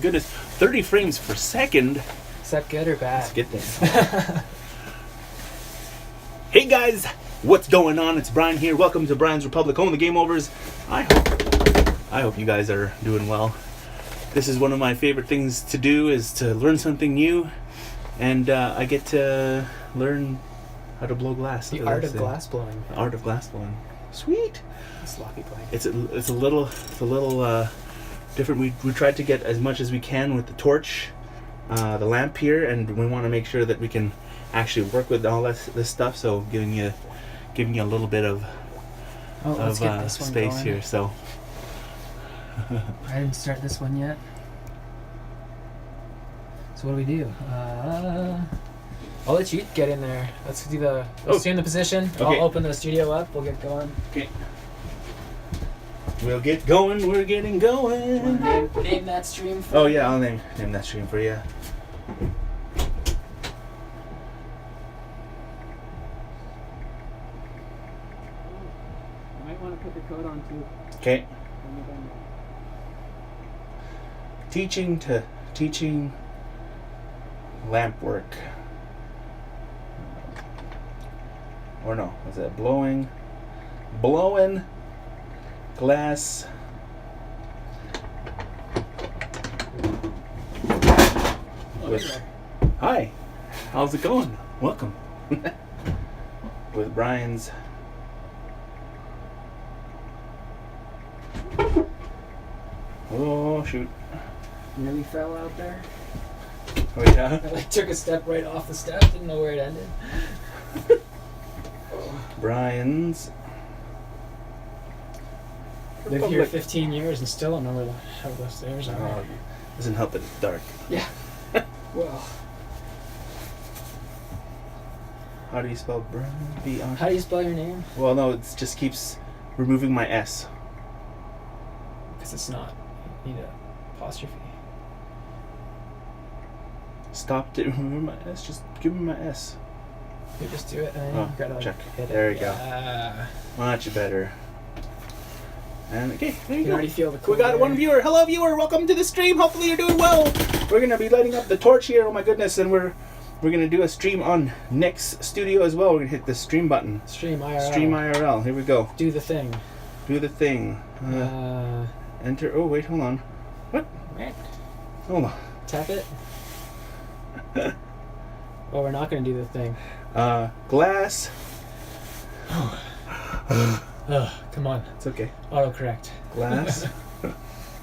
Goodness, 30 frames per second. Is that good or bad? That's a good thing. Hey guys, what's going on? It's Brian here. Welcome to Brian's Republic, home of the game overs. I hope you guys are doing well. This is one of my favorite things to do, is to learn something new, and I get to learn how to blow glass. The art of glass blowing. The art of glass blowing. Sweet. Sloppy blowing. It's a little different. We tried to get as much as we can with the torch, the lamp here, and we want to make sure that we can actually work with all this stuff. So giving you a little bit of space going here. So I didn't start this one yet. So what do we do? I'll let you get in there. Let's do let's stay in the position. Okay. I'll open the studio up. We'll get going. okay, we'll get going. We're getting going. Name that stream. Oh yeah, I'll name that stream for you. Might want to put the code on too. Okay. Teaching lamp work. Or no, is that blowing glass with, hi, how's it going? Welcome. With Brian's oh shoot, Nearly fell out there. oh yeah. I took a step right off the step. Didn't know where it ended. Brian's Lived here 15 years and still don't know where the hell those stairs are. Oh, doesn't help that it's dark. Yeah. Well. How do you spell Brian? B-R? How do you spell your name? Well, no, it just keeps removing my S. Because it's not. You need a apostrophe. Stop it. Remove my S. Just give me my S. You just do it and then Oh, you gotta like, check. hit There it. you go. Much better. And okay, there you can go. already feel the We cool got air. one viewer. Hello, viewer. Welcome to the stream. Hopefully you're doing well. We're gonna be lighting up the torch here. Oh my goodness! And we're gonna do a stream on Nick's studio as well. We're gonna hit the stream button. Stream IRL. Stream IRL. Here we go. Do the thing. Do the thing. Enter. Oh wait, hold on. What? Right. Hold on. Tap it. Oh, we're not gonna do the thing. Glass. Ugh, come on. It's okay. Autocorrect. Glass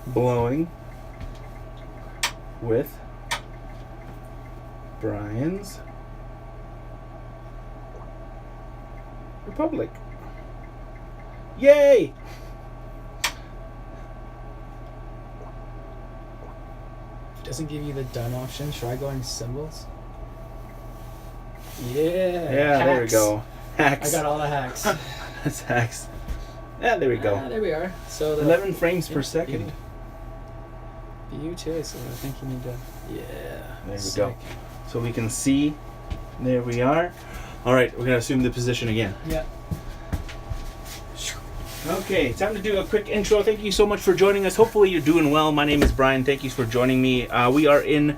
blowing with Brian's Republic. Yay! If it doesn't give you the done option, try going symbols. Yeah. Yeah, there we hacks. go. Hacks. I got all the hacks. That's hacks. Yeah, there we go. There we are. So the 11 frames per second. You too, so I think you need to. Yeah. There we sick. go. So we can see. There we are. All right, we're gonna assume the position again. Yeah. Okay, time to do a quick intro. Thank you so much for joining us. Hopefully you're doing well. My name is Brian. Thank you for joining me. We are in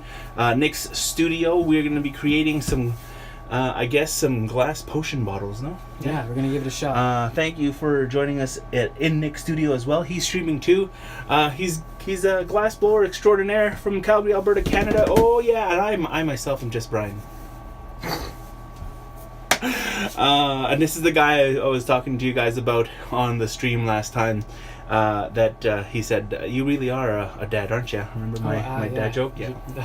Nick's studio. We're going to be creating some, some glass potion bottles, no? Yeah, we're gonna give it a shot. Thank you for joining us in Nick's studio as well. He's streaming too. He's a glass blower extraordinaire from Calgary, Alberta, Canada. Oh yeah, and I myself am just Brian. And this is the guy I was talking to you guys about on the stream last time. That he said, you really are a dad, aren't you? Remember my dad joke? Yeah. The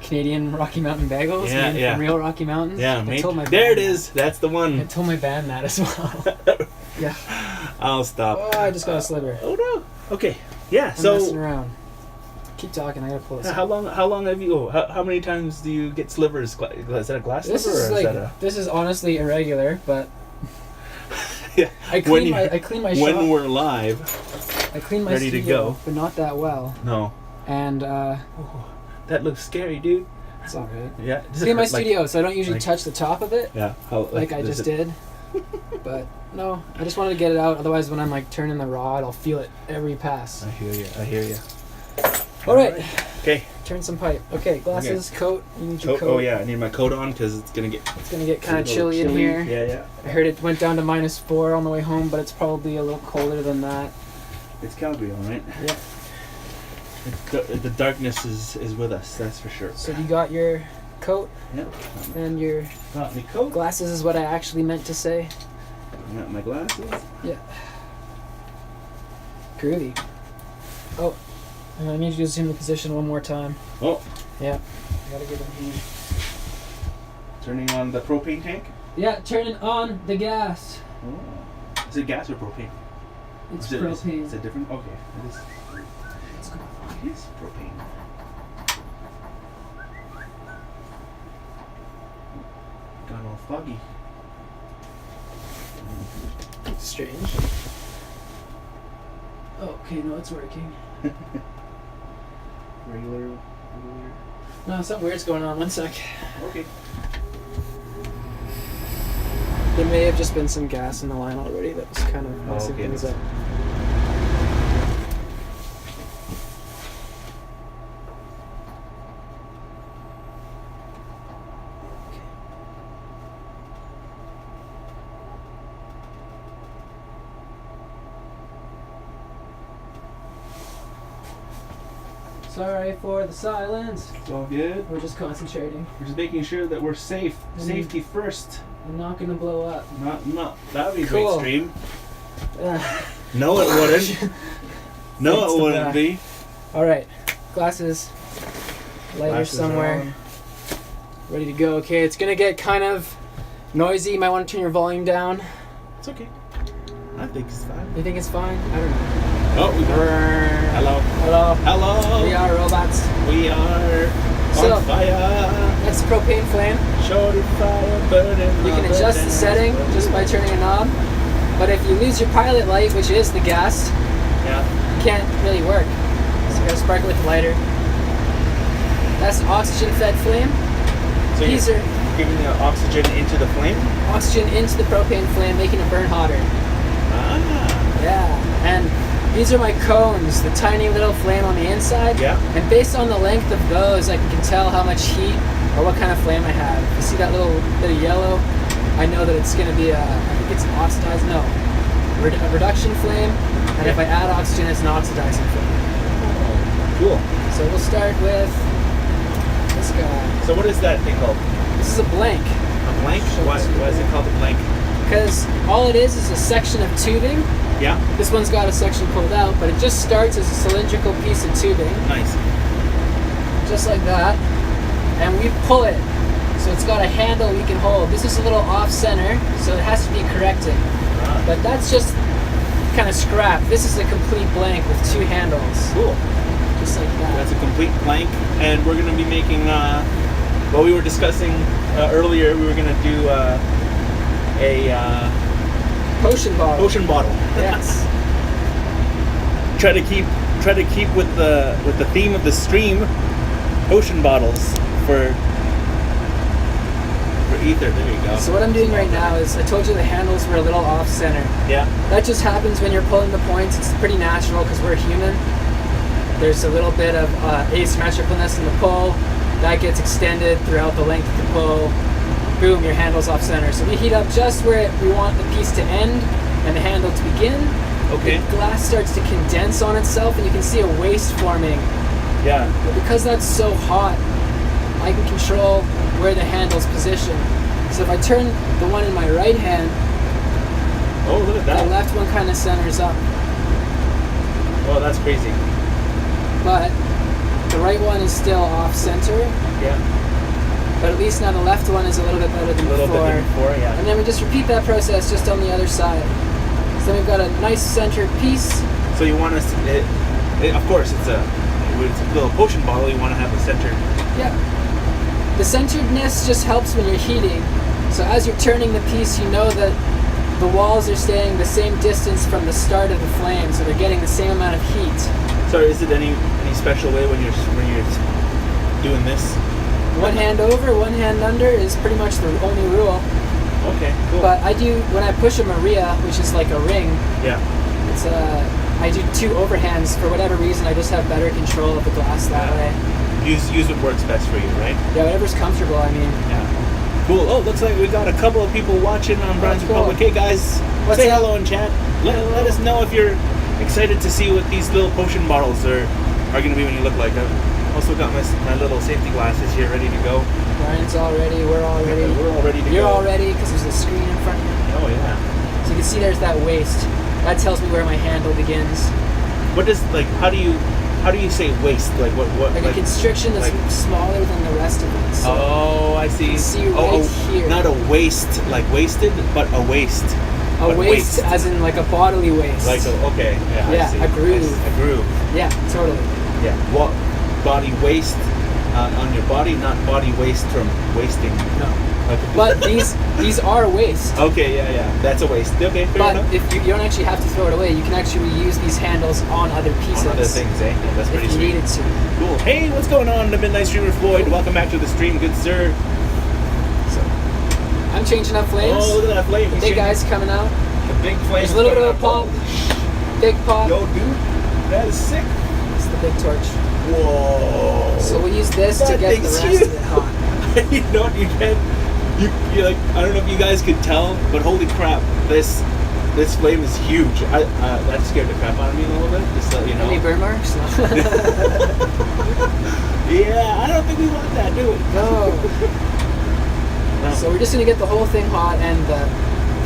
Canadian Rocky Mountain bagels. Yeah. From real Rocky Mountains. Yeah, I mate. told my There it band is. That's the I one. told my band that as well. Yeah. I'll stop. Oh, I just got a sliver. Oh no. Okay. Yeah. I'm messing So around. Keep talking. I gotta pull this. how long have you? How many times do you get slivers? Is that a glass This sliver is or like is that a? this is honestly irregular, but Yeah. I clean my when shop. we're live, I clean my ready to studio, go. but not that well. no. And That looks scary, dude. it's all right. Yeah. Clean my studio, so I don't usually touch the top of it. Yeah. Like I just did. But no, I just wanted to get it out. Otherwise, when I'm like turning the rod, I'll feel it every pass. I hear you. All right. Okay. Turn some pipe. Okay, glasses, coat. You need your Coat. coat. Oh yeah, I need my coat on because it's gonna get kind of chilly in here. Yeah. I heard it went down to -4 on the way home, but it's probably a little colder than that. It's Calgary, all right. Yeah. The darkness is with us. That's for sure. So you got your coat Yeah. and your Got my coat. glasses is what I actually meant to say. Got my glasses. Yeah. Groovy. Oh, I need you to zoom the position one more time. Oh, Yeah. I gotta give him heat. turning on the propane tank. Yeah, turning on the gas. Oh. Is it gas or propane? It's Is it- propane. Is it different? Okay. It is. Let's go. It is propane. Got all foggy. Strange. Oh, okay, no, it's working. Regular. No, something weird's going on. One sec. Okay. There may have just been some gas in the line already that was kind of messing okay. things up. Sorry for the silence. It's all good. We're just concentrating. We're just making sure that we're safe. Safety first. I'm not gonna blow up. Not that would be Cool. extreme. No, it wouldn't. No, Thanks it to wouldn't that. be. All right, glasses, lighter Glasses somewhere, on. ready to go. Okay, it's gonna get kind of noisy. You might want to turn your volume down. It's okay. I think it's fine. You think it's fine? I don't know. Oh, we got. Hello. Hello. Hello. We are robots. We are So- on fire. That's the propane flame. Shorty fire burning. You can adjust the setting just by turning a knob. But if you lose your pilot light, which is the gas, Yeah. it can't really work. So you gotta spark it with the lighter. That's an oxygen-fed flame. So These you're are giving the oxygen into the flame. oxygen into the propane flame, making it burn hotter. Ah. Yeah, and these are my cones, the tiny little flame on the inside. Yeah. And based on the length of those, I can tell how much heat or what kind of flame I have. If you see that little bit of yellow, I know that it's going to be I think it's an oxidized, no, a reduction flame. And if I add oxygen, it's an oxidizing flame. Oh, cool. So we'll start with this guy. So what is that thing called? This is a blank. A blank? Why is it called a blank? Because all it is a section of tubing. Yeah. This one's got a section pulled out, but it just starts as a cylindrical piece of tubing. Nice. Just like that, and we pull it, so it's got a handle we can hold. This is a little off center, so it has to be corrected, but that's just kind of scrap. This is a complete blank with two handles, Cool. just like that. That's a complete blank, and we're gonna be making. What we were discussing earlier, we were gonna do a Potion bottle. potion bottle. Yes. try to keep with the theme of the stream. Potion bottles for ether. There you go. So what I'm doing right now is, I told you the handles were a little off center. Yeah. That just happens when you're pulling the points. It's pretty natural because we're human. There's a little bit of asymmetricalness in the pull. That gets extended throughout the length of the pull. Boom, your handle's off center. So we heat up just where we want the piece to end and the handle to begin. Okay. The glass starts to condense on itself and you can see a waste forming. Yeah. But because that's so hot, I can control where the handle's positioned. So if I turn the one in my right hand, Oh, look at the that. left one kind of centers up. Oh, that's crazy. But the right one is still off center. Yeah. But at least now the left one is a little bit better than A little before. bit than before, yeah. And then we just repeat that process just on the other side. So then we've got a nice centered piece. So you want us to, of course, it's a little potion bottle. You want to have a center. Yeah. The centeredness just helps when you're heating. So as you're turning the piece, you know that the walls are staying the same distance from the start of the flame, so they're getting the same amount of heat. So is it any special way when you're doing this? One hand over, one hand under is pretty much the only rule. Okay, cool. But I do, when I push a Maria, which is like a ring, yeah. it's I do 2 overhands. For whatever reason, I just have better control of the glass that way. Use what works best for you, right? Yeah, whatever's comfortable, I mean. Yeah. Cool. Oh, looks like we got a couple of people watching on Brian's cool. Republic. Hey guys, say hello in chat. Let us know if you're excited to see what these little potion bottles are going to be when you look like. I've also got my little safety glasses here ready to go. Brian's all ready. We're all ready. We're all ready to go. You're all ready because there's a screen in front of you. Oh yeah. So you can see there's that waist. That tells me where my handle begins. What does how do you say waist? Like what? Like a constriction that's smaller than the rest of it. So oh, I see. you can see right here. Not a waist like wasted, but a waist. A waist, as in like a bodily waist. Like okay, yeah. Yeah, I see. a groove. A groove. Yeah, totally. Yeah. What body waist on your body, not body waste from wasting. No. Okay. But these are waist. Okay, yeah. That's a waist. Okay, fair but enough. if you don't actually have to throw it away, you can actually use these handles on other pieces. On other things, eh? Yeah, that's pretty if you sweet. needed to. Cool. Hey, what's going on? The Midnight Streamer Floyd. Welcome back to the stream, good sir. So, I'm changing up flames. Oh, look at that flame. The big guy's coming out. The big flame. There's a little bit of a pop. Big pop. Yo, dude, that is sick. It's the big torch. Whoa. So we'll use this to That get the thing's rest of it hot. You know what you can? You like, I don't know if you guys could tell, but holy crap, this flame is huge. That scared the crap out of me a little bit, just to let you know. Any burn marks? Yeah, I don't think we want that, do we? No. So we're just going to get the whole thing hot, and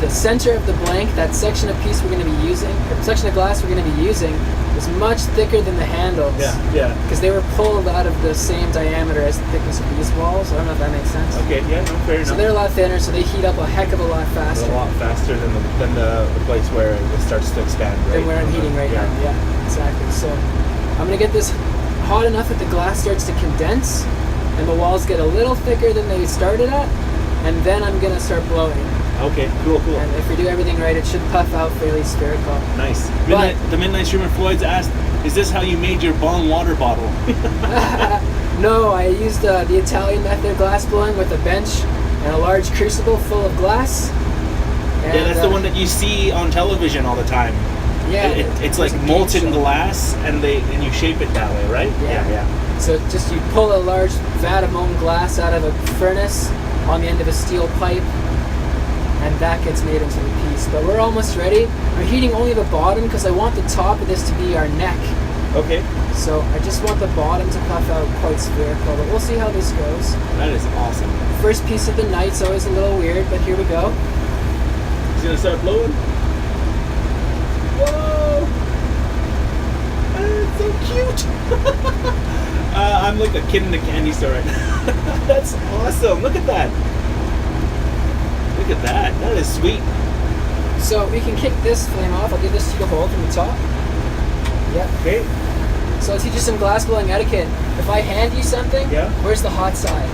the center of the blank, that section of piece we're going to be using, or section of glass we're going to be using, is much thicker than the handles. Yeah. Because they were pulled out of the same diameter as the thickness of these walls. I don't know if that makes sense. Okay, yeah, no, fair enough. So they're a lot thinner, so they heat up a heck of a lot faster. A lot faster than the place where it starts to expand, right? Than where I'm heating right now. Yeah, exactly. So I'm going to get this hot enough that the glass starts to condense, and the walls get a little thicker than they started at, and then I'm going to start blowing. Okay, cool. And if we do everything right, it should puff out fairly spherical. Nice. The Midnight Streamer Floyd's asked, is this how you made your bomb water bottle? No, I used the Italian method of glass blowing with a bench and a large crucible full of glass. And, yeah, that's the one that you see on television all the time. Yeah. It's like molten glass, and you shape it that way, right? Yeah. So just you pull a large vat of molten glass out of a furnace on the end of a steel pipe, and that gets made into the piece. But we're almost ready. I'm heating only the bottom because I want the top of this to be our neck. Okay. So I just want the bottom to puff out quite spherical, but we'll see how this goes. That is awesome. First piece of the night's always a little weird, but here we go. He's gonna start blowing. Whoa! That's so cute. I'm like a kid in a candy store right now. That's awesome. Look at that. Look at that. That is sweet. So we can kick this flame off. I'll give this to you to hold from the top. Yep. Okay. So I'll teach you some glass blowing etiquette. If I hand you something, where's the hot side?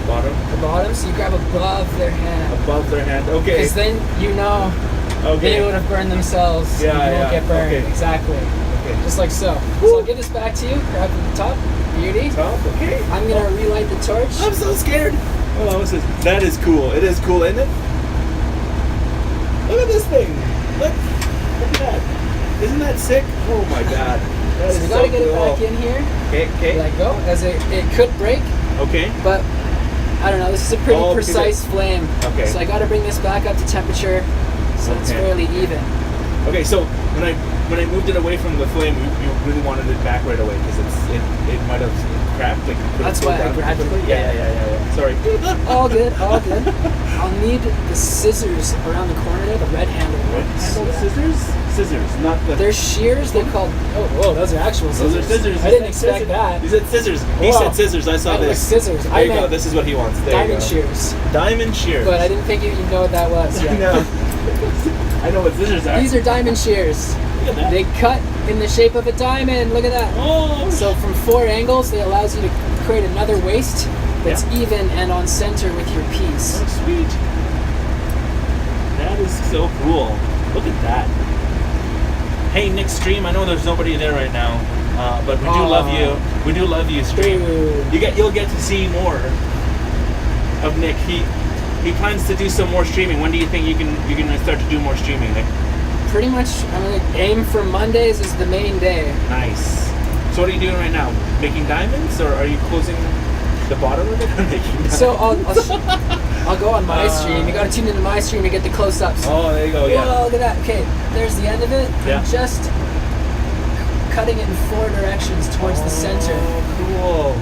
Bottom. The bottom. So you grab above their hand. Above their hand. Okay. Because then you know they would have burned themselves. Yeah, you won't get burned. Okay. Exactly. Okay. Just like so. Woo. So I'll give this back to you. Grab from the top. Beauty. Top. Okay. I'm gonna relight the torch. I'm so scared. Oh, that is cool. It is cool, isn't it? Look at this thing. Look at that. Isn't that sick? Oh my god. That So is we gotta so get it cool. back in here. Okay. Let go. As it could break, Okay. but I don't know. This is a pretty Oh, precise flame. Okay. So I gotta bring this back up to temperature, so it's fairly even. Okay, so when I moved it away from the flame, you really wanted it back right away because it might have cracked. Like That's why I grabbed it. Yeah. Sorry. All good. I'll need the scissors around the corner there, the red handled ones. Scissors, not the. They're shears. They're called. Oh, whoa! Those are actual scissors. Those are scissors. I didn't expect that. He said scissors. He said scissors. I saw I this. scissors. There I you go. meant This is what he wants. There diamond you go. shears. Diamond shears. But I didn't think you know what that was. I know. I know what scissors are. These are diamond shears. Look at that. They cut in the shape of a diamond. Look at that. Oh. So from 4 angles, it allows you to create another waist that's even and on center with your piece. Oh, sweet. That is so cool. Look at that. Hey, Nick Stream, I know there's nobody there right now, but we do love you. We do love you, Stream. Dude. You'll get to see more of Nick. He plans to do some more streaming. When do you think you're gonna start to do more streaming, Nick? Pretty much, I'm going to aim for Mondays as the main day. Nice. So what are you doing right now? Making diamonds, or are you closing the bottom of it or making diamonds? So I'll go on my stream. You gotta tune into my stream to get the close-ups. Oh, there you go, yeah. Whoa, look at that. Okay, there's the end of it. Yeah. I'm just cutting it in 4 directions towards the center. Oh, cool.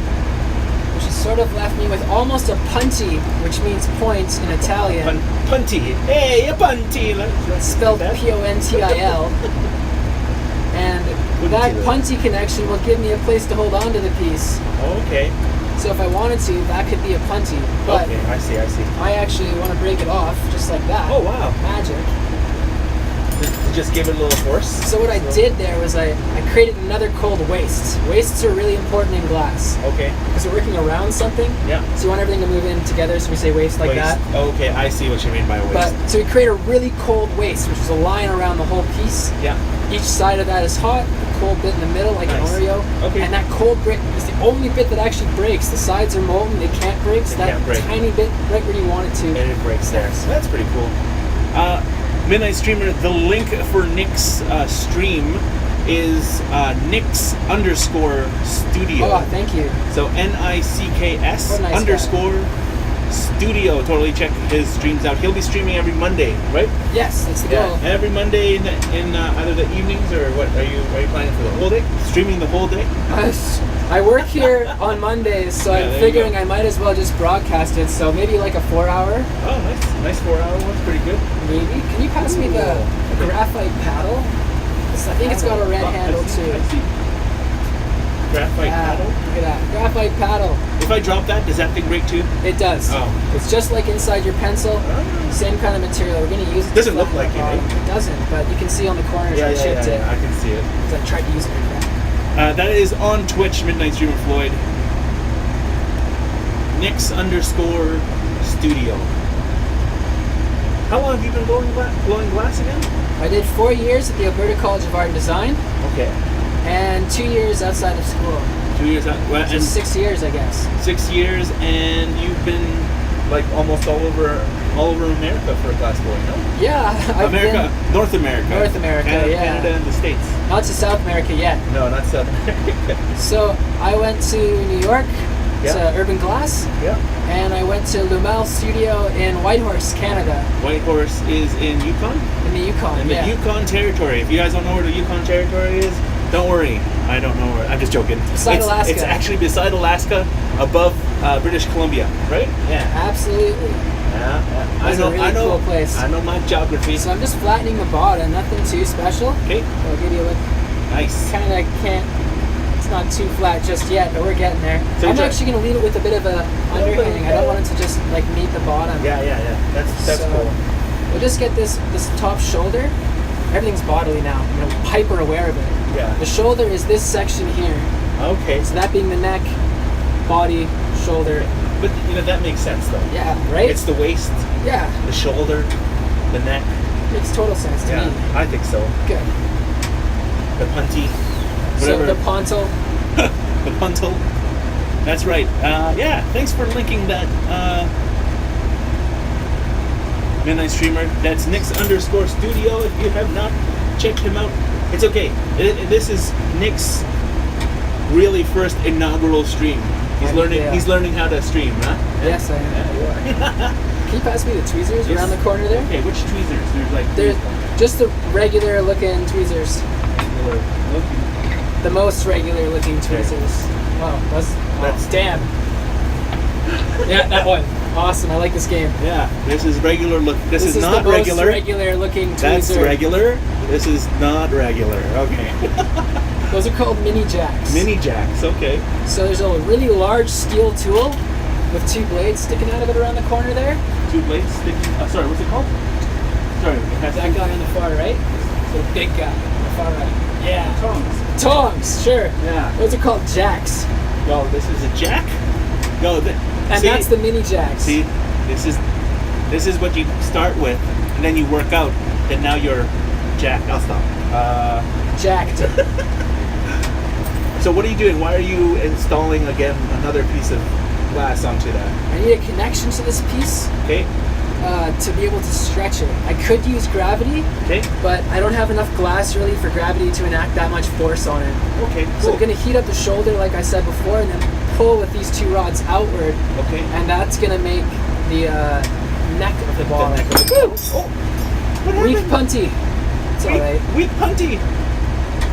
Which has sort of left me with almost a punty, which means point in Italian. Punty. Hey, a punty. It's spelled P-O-N-T-I-L. And that punty connection will give me a place to hold on to the piece. Okay. So if I wanted to, that could be a punty. But okay, I see. I actually want to break it off just like that. Oh, wow. Magic. Just give it a little force. So what I did there was I created another cold waste. Wastes are really important in glass. Okay. Because we're working around something. Yeah. So you want everything to move in together, so we say waste like that. Okay, I see what you mean by waste. But so we create a really cold waste, which is a line around the whole piece. Yeah. Each side of that is hot, the cold bit in the middle, like nice. an Oreo. Okay. And that cold bit is the only bit that actually breaks. The sides are molten, they can't break. So that tiny bit right where you want it to. And it breaks there. So that's pretty cool. Midnight Streamer, the link for Nick's stream is Nix_studio. Oh, thank you. So NICKS nice underscore studio. Totally check his streams out. He'll be streaming every Monday, right? Yes, that's the goal. Every Monday in either the evenings or what? Are you planning for the whole day? Streaming the whole day? I work here on Mondays, so I'm figuring I might as well just broadcast it. So maybe like a 4-hour. Oh, nice 4-hour one's pretty good. Maybe. Can you pass me the graphite paddle? I think it's got a red handle too. I see. Graphite paddle? Look at that. Graphite paddle. If I drop that, does that thing break too? It does. Oh. It's just like inside your pencil. Same kind of material. We're going to use it. Doesn't look like it, eh? It doesn't, but you can see on the corners I chipped it. I can see it. Because I tried to use it like that. That is on Twitch, Midnight Streamer Floyd. Nix_studio. How long have you been blowing glass again? I did 4 years at the Alberta College of Art and Design. Okay. And 2 years outside of school. 2 years out. Well, so 6 years, I guess. 6 years, and you've been like almost all over America for glass blowing, no? Yeah, North America. North America, Canada and the States. Not to South America yet. No, not South America. So I went to New York, to Urban Glass. Yeah. And I went to Lumel Studio in Whitehorse, Canada. Whitehorse is in Yukon? In the Yukon, in the Yukon Territory. If you guys don't know where the Yukon Territory is, don't worry. I don't know where. I'm just joking. Beside Alaska. It's actually beside Alaska, above British Columbia, right? Yeah. Absolutely. Yeah. That's a really cool place. I know my geography. So I'm just flattening the bottom, nothing too special. Okay. So I'll give you a look. Nice. Kind of can't. It's not too flat just yet, but we're getting there. So I'm actually going to leave it with a bit of a underhang. I don't want it to just like meet the bottom. Yeah. That's cool. We'll just get this top shoulder. Everything's bodily now. I'm hyper aware of it. Yeah. The shoulder is this section here. Okay. So that being the neck, body, shoulder. But that makes sense though. Yeah, right? It's the waist. Yeah. The shoulder, the neck. Makes total sense to me. I think so. Good. The punty. Whatever. So the pontal. The puntal. That's right. Thanks for linking that. Midnight Streamer. That's Nix_studio. If you have not checked him out, it's okay. This is Nick's really first inaugural stream. He's learning. Yeah. He's learning how to stream, huh? Yes, I am. Yeah, you are. Can you pass me the tweezers around the corner there? Okay, which tweezers? There's just the regular looking tweezers. The most regular looking tweezers. Wow, that's damn. Yeah, that one. Awesome. I like this game. Yeah, this is regular look. This is not the regular. Most regular looking tweezer. That's regular. This is not regular. Okay. Those are called mini jacks. Mini jacks. Okay. So there's a really large steel tool with 2 blades sticking out of it around the corner there. 2 blades sticking. Sorry, what's it called? Sorry, that guy on the far right. The big guy on the far right. Yeah. Tongs. Tongs. Sure. Yeah. Those are called jacks. No, this is a jack. No, and see, that's the mini jacks. See, this is what you start with, and then you work out, and now you're jacked. I'll stop. Jacked. So what are you doing? Why are you installing again another piece of glass onto that? I need a connection to this piece. Okay. to be able to stretch it. I could use gravity, Okay. but I don't have enough glass really for gravity to enact that much force on it. Okay. So Cool. I'm going to heat up the shoulder like I said before, and then pull with these 2 rods outward, Okay. and that's going to make the neck of the ball. neck of the ball. Oh. What Weak happened? punty. It's alright. Weak punty.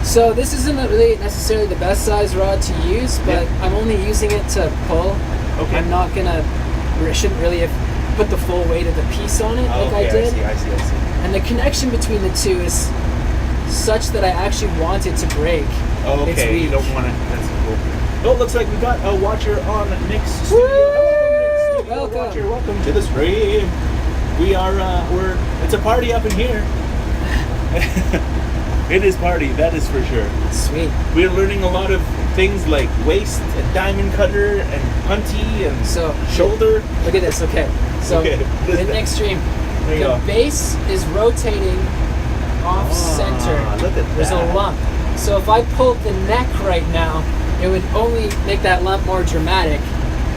So this isn't really necessarily the best size rod to use, but Yeah. I'm only using it to pull. Okay. I'm not gonna, I shouldn't really have put the full weight of the piece on it like Okay, I did. I see. And the connection between the two is such that I actually want it to break. Oh, It's okay. You weak. don't want to. That's cool. Oh, it looks like we got a watcher on Nick's studio. Woo! Hello, Nick's studio Welcome. watcher. Welcome to the stream. We are. It's a party up in here. It is party. That is for sure. Sweet. We're learning a lot of things like waist and diamond cutter and punty and So shoulder. look at this. Okay. So Okay. in the extreme, There you the go. base is rotating off center. Look at There's that. a lump. So if I pulled the neck right now, it would only make that lump more dramatic.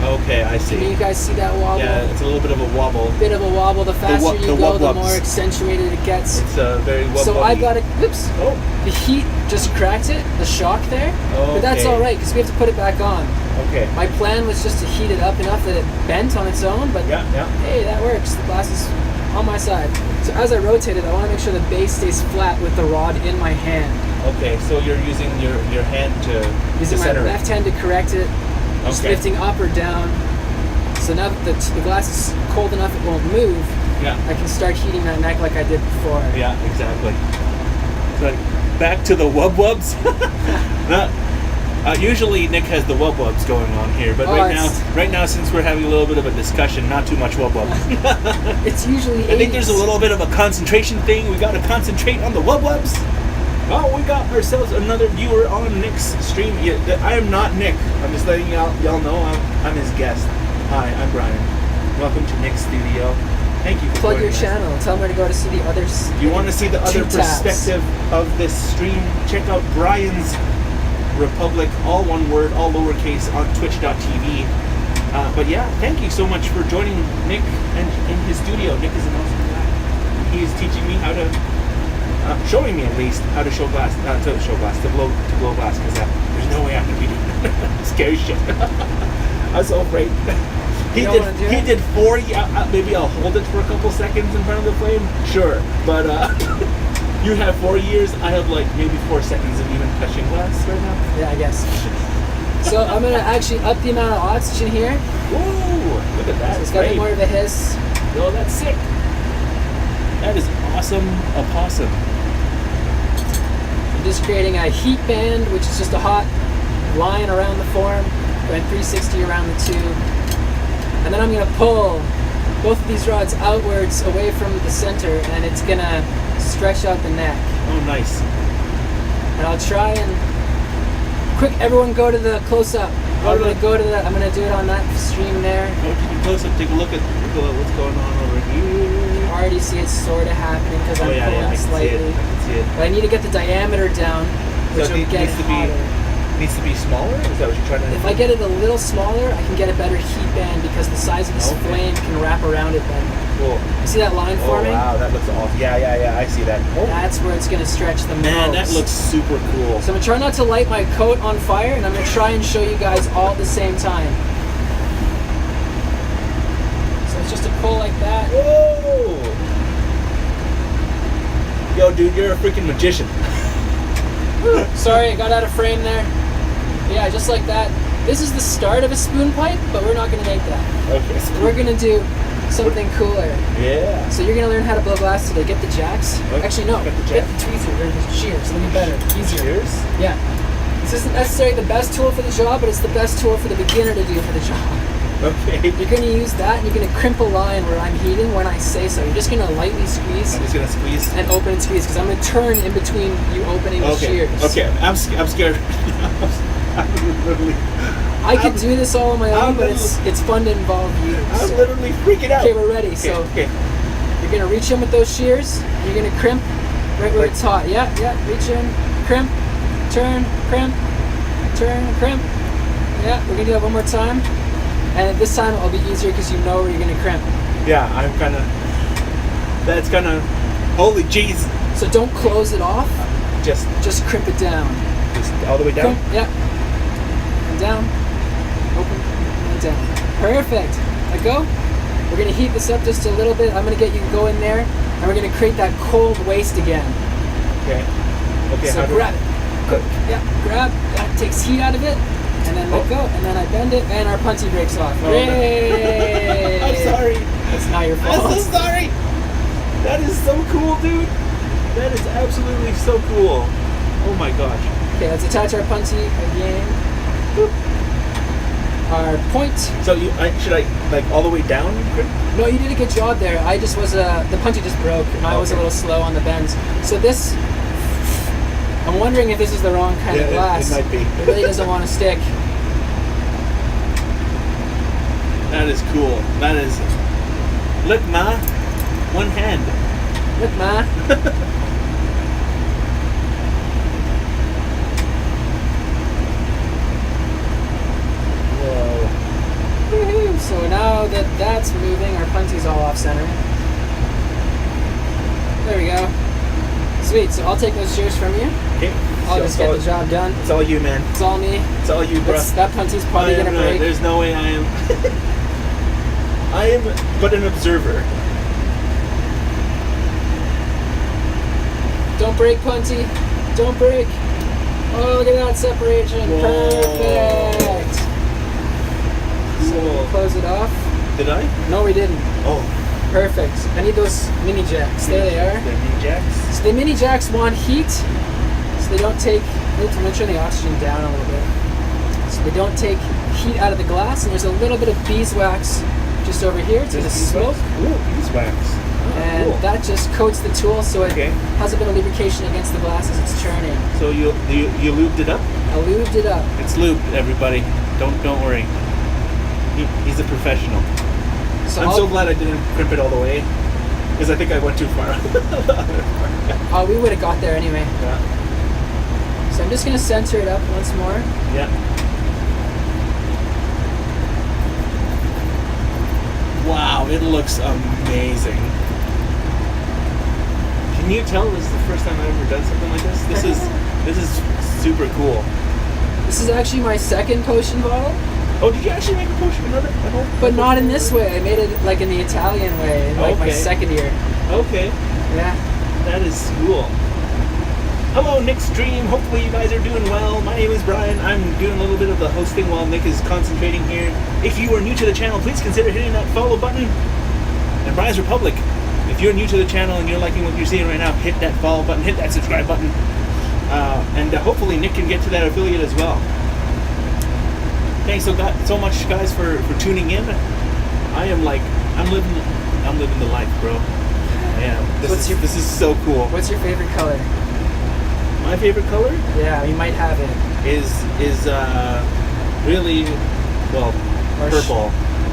Okay, I see. Can you guys see that wobble? Yeah, it's a little bit of a wobble. Bit of a wobble. The faster you the go, the wub-wubs. more accentuated it gets. It's a very wobble. So I got it. Oops. Oh, The heat just cracked it. The shock there. But that's Okay. all right because we have to put it back on. okay. My plan was just to heat it up enough that it bent on its own. But Yeah. hey, that works. The glass is on my side. So as I rotate it, I want to make sure the base stays flat with the rod in my hand. Okay, so you're using your hand to Using my center it. left hand to correct it. Just Okay. lifting up or down. So now that the glass is cold enough it won't move, Yeah. I can start heating that neck like I did before. Yeah, exactly. So back to the wub-wubs. Usually Nick has the wub-wubs going on here, but Oh, right now, since we're having a little bit of a discussion, not too much wub-wubs. It's usually I think there's a 80s. little bit of a concentration thing. We got to concentrate on the wub-wubs. Oh, we got ourselves another viewer on Nick's stream. Yeah, I am not Nick. I'm just letting y'all know I'm his guest. Hi, I'm Brian. Welcome to Nick's studio. Thank you for Plug your joining us. channel. Tell them where to go to see the others. If you want to see the other 2 tabs. perspective of this stream, check out Brian's Republic, all one word, all lowercase, on twitch.tv. But yeah, thank you so much for joining Nick and in his studio. Nick is an awesome guy. He is teaching me how to, showing me at least how to to blow glass, because there's no way I'm gonna be doing that. Scary shit. I was so afraid. He You don't wanna do it? did 40. Maybe I'll hold it for a couple seconds in front of the flame. Sure, but you have 4 years. I have like maybe 4 seconds of even touching glass right now. Yeah, I guess. So I'm gonna actually up the amount of oxygen here. Ooh, look at that. So it's got a bit more of a hiss. Oh, that's sick. That is awesome. A possum. I'm just creating a heat band, which is just a hot line around the form, going 360 around the tube. And then I'm gonna pull both of these rods outwards away from the center, and it's gonna stretch out the neck. Oh, nice. And I'll try and quick, everyone go to the close up. I'm gonna go to that. I'm gonna do it on that stream there. Oh, can you close up? Take a look at what's going on over here. I already see it sort of happening because I'm Oh yeah, pulling I can see slightly. it. I can see it. But I need to get the diameter down, which So will it get needs to be hotter. needs to be smaller. Is that what you're trying to? If I get it a little smaller, I can get a better heat band because the size of this Okay. flame can wrap around it better. Cool. You see that line Oh forming? wow, that looks awesome. Yeah. I see that. Oh, That's where it's going to stretch the man, most. that looks super cool. So I'm going to try not to light my coat on fire, and I'm going to try and show you guys all at the same time. So it's just a pull like that. Whoa! Yo, dude, you're a freaking magician. Sorry, I got out of frame there. Yeah, just like that. This is the start of a spoon pipe, but we're not going to make that. Okay. We're going to do something cooler. Yeah. So you're going to learn how to blow glass today. Get the jacks. Okay. Actually, no. Get the Get jack. the tweezer or the shears. It'll be better. Easier. Cheers. Yeah. This isn't necessarily the best tool for the job, but it's the best tool for the beginner to do for the job. Okay. You're going to use that, and you're going to crimp a line where I'm heating when I say so. You're just going to lightly squeeze I'm just gonna squeeze. and open and squeeze, because I'm going to turn in between you opening the Okay. shears. Okay. I'm scared. I'm literally. I could do this all on my own, I'm but it's fun to involve you. I'm so. literally freaking out. Okay, we're ready. So Okay. you're going to reach in with those shears. You're going to crimp right where it's hot. Yeah. Reach in, crimp, turn, crimp, turn, crimp. Yeah, we're going to do that one more time. And this time it'll be easier because you know where you're going to crimp. Yeah, I'm kind of. That's kind of. Holy jeez! So don't close it off. Just Crimp it down. Just all the way down. Crimp, yep. And down. Open and down. Perfect. Let go. We're gonna heat this up just a little bit. I'm gonna get you to go in there, and we're gonna create that cold waste again. Okay. Okay. So grab it. Quick. Yeah. Grab. That takes heat out of it, and then let go, and then I bend it, and our puntee breaks off. Oh, Yay! I'm sorry. That's not your fault. I'm so sorry. That is so cool, dude. That is absolutely so cool. Oh my gosh. Okay, let's attach our puntee again. Boop. Our point. So should I like all the way down? No, you did a good job there. I just was the puntee just broke, and I was a little slow on the bends. So this, I'm wondering if this is the wrong kind of glass. It might be. It really doesn't want to stick. That is cool. That is. Look, ma. One hand. Look, ma. Whoa. Woohoo. So now that that's moving, our puntee's all off center. There we go. Sweet. So I'll take those shears from you. Okay. I'll just get the job done. It's all you, man. It's all me. It's all you, bro. That puntee's probably gonna break. There's no way I am. I am but an observer. Don't break, puntee. Don't break. Oh, look at that separation. Whoa. Perfect. So we'll close it off. Did I? No, we didn't. Oh. Perfect. I need those mini jacks. There they are. The mini jacks. So the mini jacks want heat, so they don't take. Oops, I'm gonna turn the oxygen down a little bit. So they don't take heat out of the glass, and there's a little bit of beeswax just over here. It's gonna smoke. Ooh, beeswax. And cool. that just coats the tool, so it Okay. has a bit of lubrication against the glass as it's churning. So you lubed it up? I lubed it up. It's lubed, everybody. Don't worry. He's a professional. So I'm so glad I didn't crimp it all the way, because I think I went too far. Oh, we would have got there anyway. Yeah. So I'm just gonna center it up once more. Yeah. Wow, it looks amazing. Can you tell this is the first time I've ever done something like this? This is super cool. This is actually my second potion bottle, Oh, did you actually make a potion at home? but not in this way. I made it like in the Italian way, in like my Okay. second year. Okay, Yeah. that is cool. Hello, Nick's Dream. Hopefully you guys are doing well. My name is Brian. I'm doing a little bit of the hosting while Nick is concentrating here. If you are new to the channel, please consider hitting that follow button. And Brian's Republic, if you're new to the channel and you're liking what you're seeing right now, hit that follow button, hit that subscribe button. And hopefully Nick can get to that affiliate as well. Thanks so much, guys, for tuning in. I'm living the life, bro. Yeah, this is so cool. What's your favorite color? My favorite color Yeah, you might have it. is really Or purple.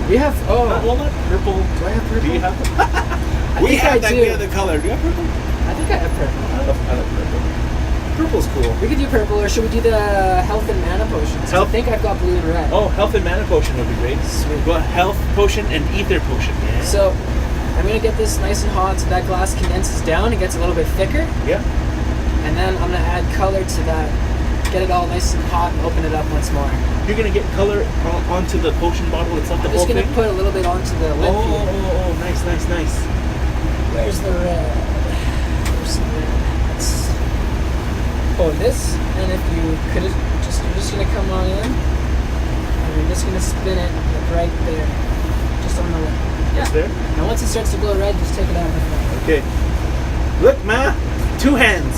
We have. Oh, Well, not purple. do I have purple? Do you have? I We think have I that. do. We have the color. Do you have purple? I think I have purple. I love purple. Purple's cool. We could do purple, or should we do the health and mana potions? I Health- think I've got blue and red. Oh, health and mana potion would be great. Sweet. Well, health potion and ether potion. Yeah. So I'm gonna get this nice and hot so that glass condenses down and gets a little bit thicker, Yeah. and then I'm gonna add color to that. Get it all nice and hot and open it up once more. You're gonna get color onto the potion bottle itself. I'm The just whole gonna thing. put a little bit onto the lid here. Oh, nice. Where's the red? Where's the red? Let's pull this, and if you could you're just gonna come on in, and you're just gonna spin it like right there, just on the lid. Yes, there. And once it starts to glow red, just take it out of the flame. Okay. Look, ma. 2 hands.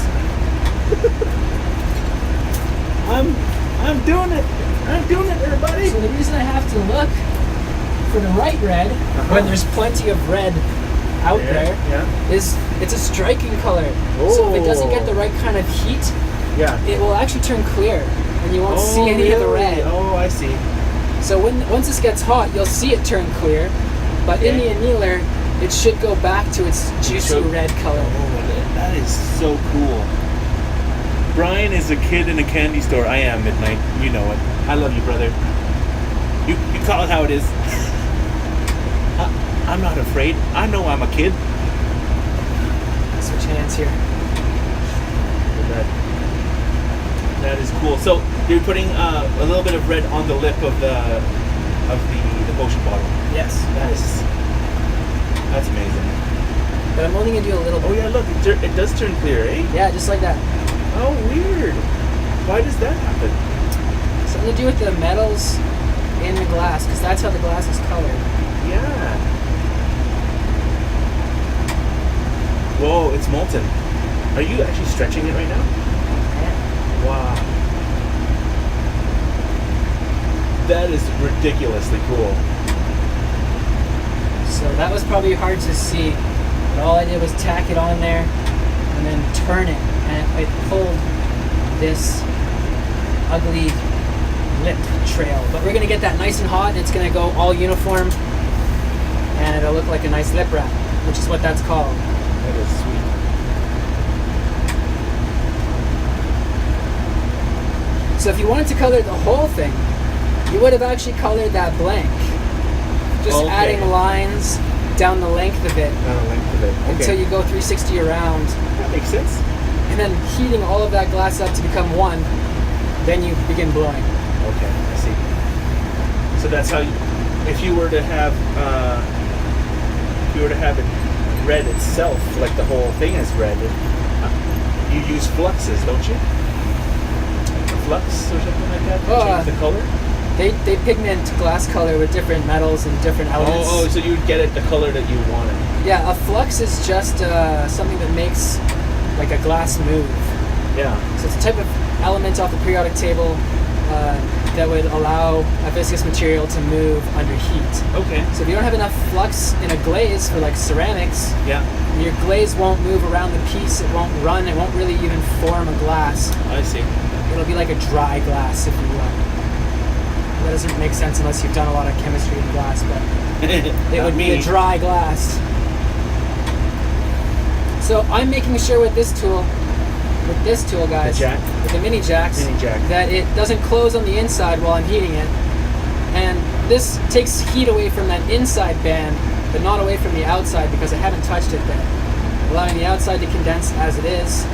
I'm doing it. I'm doing it, everybody. So the reason I have to look for the right red when there's plenty of red out there Yeah. is it's a striking color. So if it doesn't get the right kind of heat, Yeah. it will actually turn clear, and you won't see any of the red. Oh, I see. So once this gets hot, you'll see it turn clear, but in the annealer, it should go back to its juicy red color. Oh, that is so cool. Brian is a kid in a candy store. I am Midnight. You know it. I love you, brother. You call it how it is. I'm not afraid. I know I'm a kid. Switch hands here. That is cool. So you're putting a little bit of red on the lip of the potion bottle. Yes. That's amazing. But I'm only gonna do a little bit. Oh yeah, look, it does turn clear, eh? Yeah, just like that. Oh, weird. Why does that happen? Something to do with the metals in the glass, because that's how the glass is colored. Yeah. Whoa, it's molten. Are you actually stretching it right now? Yeah. Wow. That is ridiculously cool. So that was probably hard to see. But all I did was tack it on there and then turn it. And it pulled this ugly lip trail. But we're going to get that nice and hot, and it's going to go all uniform. And it'll look like a nice lip wrap, which is what that's called. That is sweet. So if you wanted to color the whole thing, you would have actually colored that blank. Just Okay. adding lines down the length of it Okay. until you go 360 around, That makes sense. and then heating all of that glass up to become one, then you begin blowing. Okay, I see. So that's how if you were to have it red itself, like the whole thing is red, you use fluxes, don't you? Flux or something like that to change the color? They pigment glass color with different metals and different elements. Oh, so you'd get it the color that you wanted. Yeah, a flux is just something that makes like a glass move. Yeah. So it's a type of element off the periodic table that would allow a viscous material to move under heat. Okay. So if you don't have enough flux in a glaze for like ceramics, Yeah. your glaze won't move around the piece, it won't run, it won't really even form a glass. I see. It'll be like a dry glass, if you will. That doesn't make sense unless you've done a lot of chemistry in glass, but it would be a dry glass. So I'm making sure with this tool, guys, The jack? with the mini jacks, that it doesn't close on the inside while I'm heating it. And this takes heat away from that inside band, but not away from the outside because I haven't touched it there. Allowing the outside to condense as it is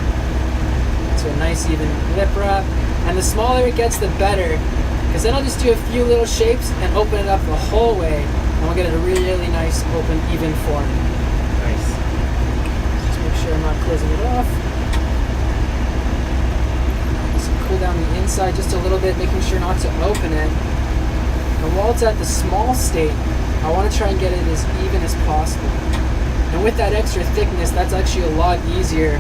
to a nice even lip wrap. And the smaller it gets, the better, because then I'll just do a few little shapes and open it up the whole way, and we'll get a really nice, open, even form. Nice. Just make sure I'm not closing it off. Just cool down the inside just a little bit, making sure not to open it. And while it's at the small state, I want to try and get it as even as possible. And with that extra thickness, that's actually a lot easier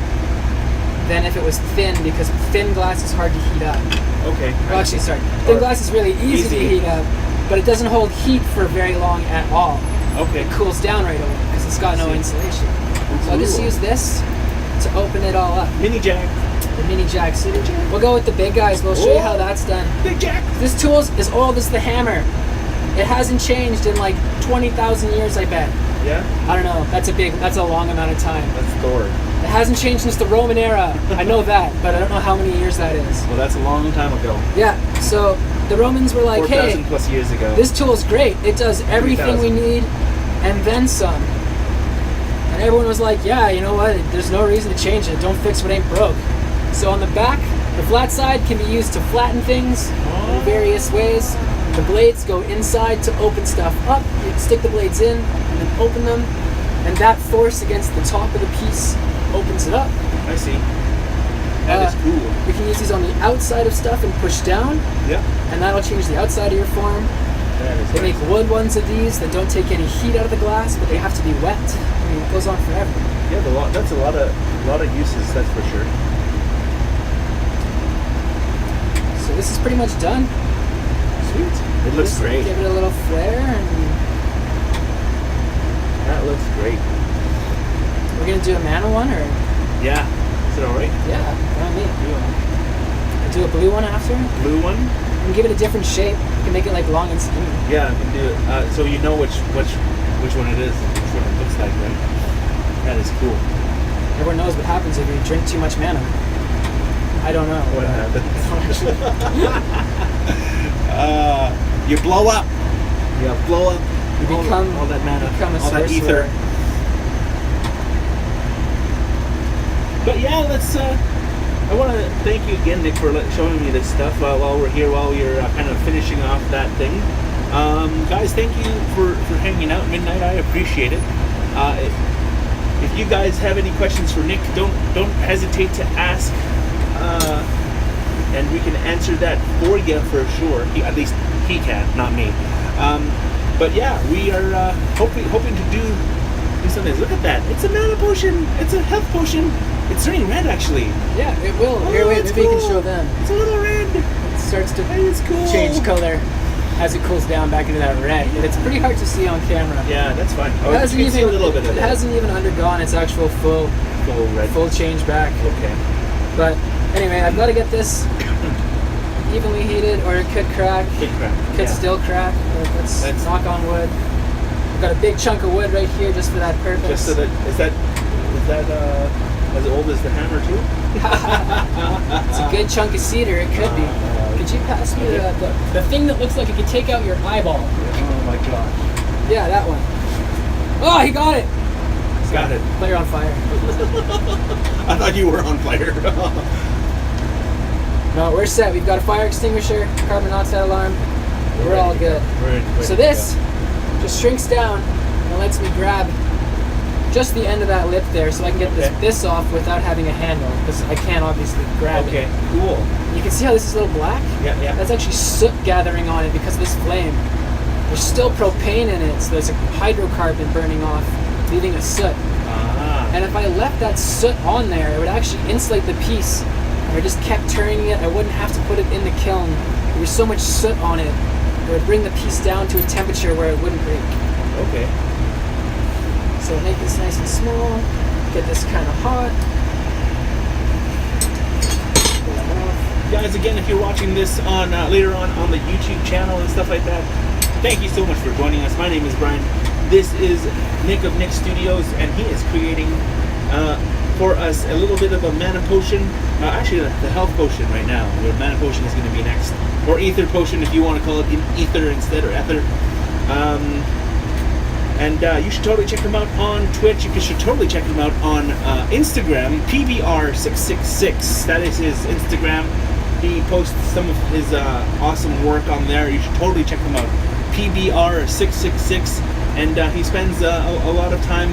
than if it was thin, because thin glass is hard to heat up. Okay. Well, actually, sorry. Thin glass is really easy to heat up, but it doesn't hold heat for very long at all. Okay. It cools down right away because it's got no insulation. So I'll just use this to open it all up. Mini jack. The mini jacks. We'll go with the big guys. We'll show you how that's done. Big jack. This tool is as old as the hammer. It hasn't changed in like 20,000 years, I bet. Yeah. I don't know. That's a long amount of time. That's Thor. It hasn't changed since the Roman era. I know that, but I don't know how many years that is. Well, that's a long time ago. Yeah, so the Romans were like, 4,000 hey, plus years ago. this tool's great. It does everything we 3,000. need and then some. And everyone was like, yeah, you know what? There's no reason to change it. Don't fix what ain't broke. So on the back, the flat side can be used to flatten things in various ways. The blades go inside to open stuff up. You stick the blades in and then open them. And that force against the top of the piece opens it up. I see. That is cool. You can use these on the outside of stuff and push down, Yeah. and that'll change the outside of your form. That is They nice. make wood ones of these that don't take any heat out of the glass, but they have to be wet. I mean, it goes on forever. Yeah, that's a lot of uses, that's for sure. So this is pretty much done. Sweet. It looks Just great. Give it a little flair, and That looks great. we're gonna do a mana one, or Yeah. Is it alright? yeah, not me. I'll do a blue one after, Blue one? and give it a different shape. You can make it like long and skinny. Yeah, I can do it. So you know which one it is, which one it looks like, right? That is cool. Everyone knows what happens if you drink too much mana. I don't know. What but- happens? You blow up. You blow up You become all that mana, become a all that sorcerer. ether. But yeah, let's. I want to thank you again, Nick, for showing me this stuff while we're here, while you're kind of finishing off that thing. Guys, thank you for hanging out midnight. I appreciate it. If you guys have any questions for Nick, don't hesitate to ask, and we can answer that for you for sure. At least he can, not me. But yeah, we are hoping to do something. Look at that! It's a mana potion. It's a health potion. It's turning red, actually. Yeah, it will. Oh, Here, wait, maybe cool. you can show them. It's a little red. It starts to It's cool. change color as it cools down back into that red. But it's pretty hard to see on camera. Yeah, that's fine. Oh, It hasn't you can see a little bit of it it. hasn't even undergone its actual full red. change back. Okay. But anyway, I've got to get this evenly heated, or it could crack. Could still crack. But let's knock on wood. I've got a big chunk of wood right here just for that purpose. Just so that is that as old as the hammer too? It's a good chunk of cedar. It could be. Could you pass me the thing that looks like it could take out your eyeball? Oh my gosh. Yeah, that one. Oh, he got it. Got it. But you're on fire. I thought you were on fire. No, we're set. We've got a fire extinguisher, carbon monoxide alarm. We're all good. So this just shrinks down and lets me grab just the end of that lip there, so I can get this off without having a handle, because I can't obviously grab it. Okay, cool. You can see how this is a little black? Yeah. That's actually soot gathering on it because of this flame. There's still propane in it, so there's a hydrocarbon burning off, leaving a soot. And if I left that soot on there, it would actually insulate the piece. If I just kept turning it, I wouldn't have to put it in the kiln. There's so much soot on it, it would bring the piece down to a temperature where it wouldn't break. Okay. So make this nice and small, get this kind of hot. Pull that off. Guys, again, if you're watching this on later on the YouTube channel and stuff like that, thank you so much for joining us. My name is Brian. This is Nick of Nick Studios, and he is creating for us a little bit of a mana potion. Actually, the health potion right now. The mana potion is going to be next, or ether potion if you want to call it ether instead, or ether. And you should totally check him out on Twitch. You should totally check him out on Instagram, PBR666. That is his Instagram. He posts some of his awesome work on there. You should totally check him out, PBR666. And he spends a lot of time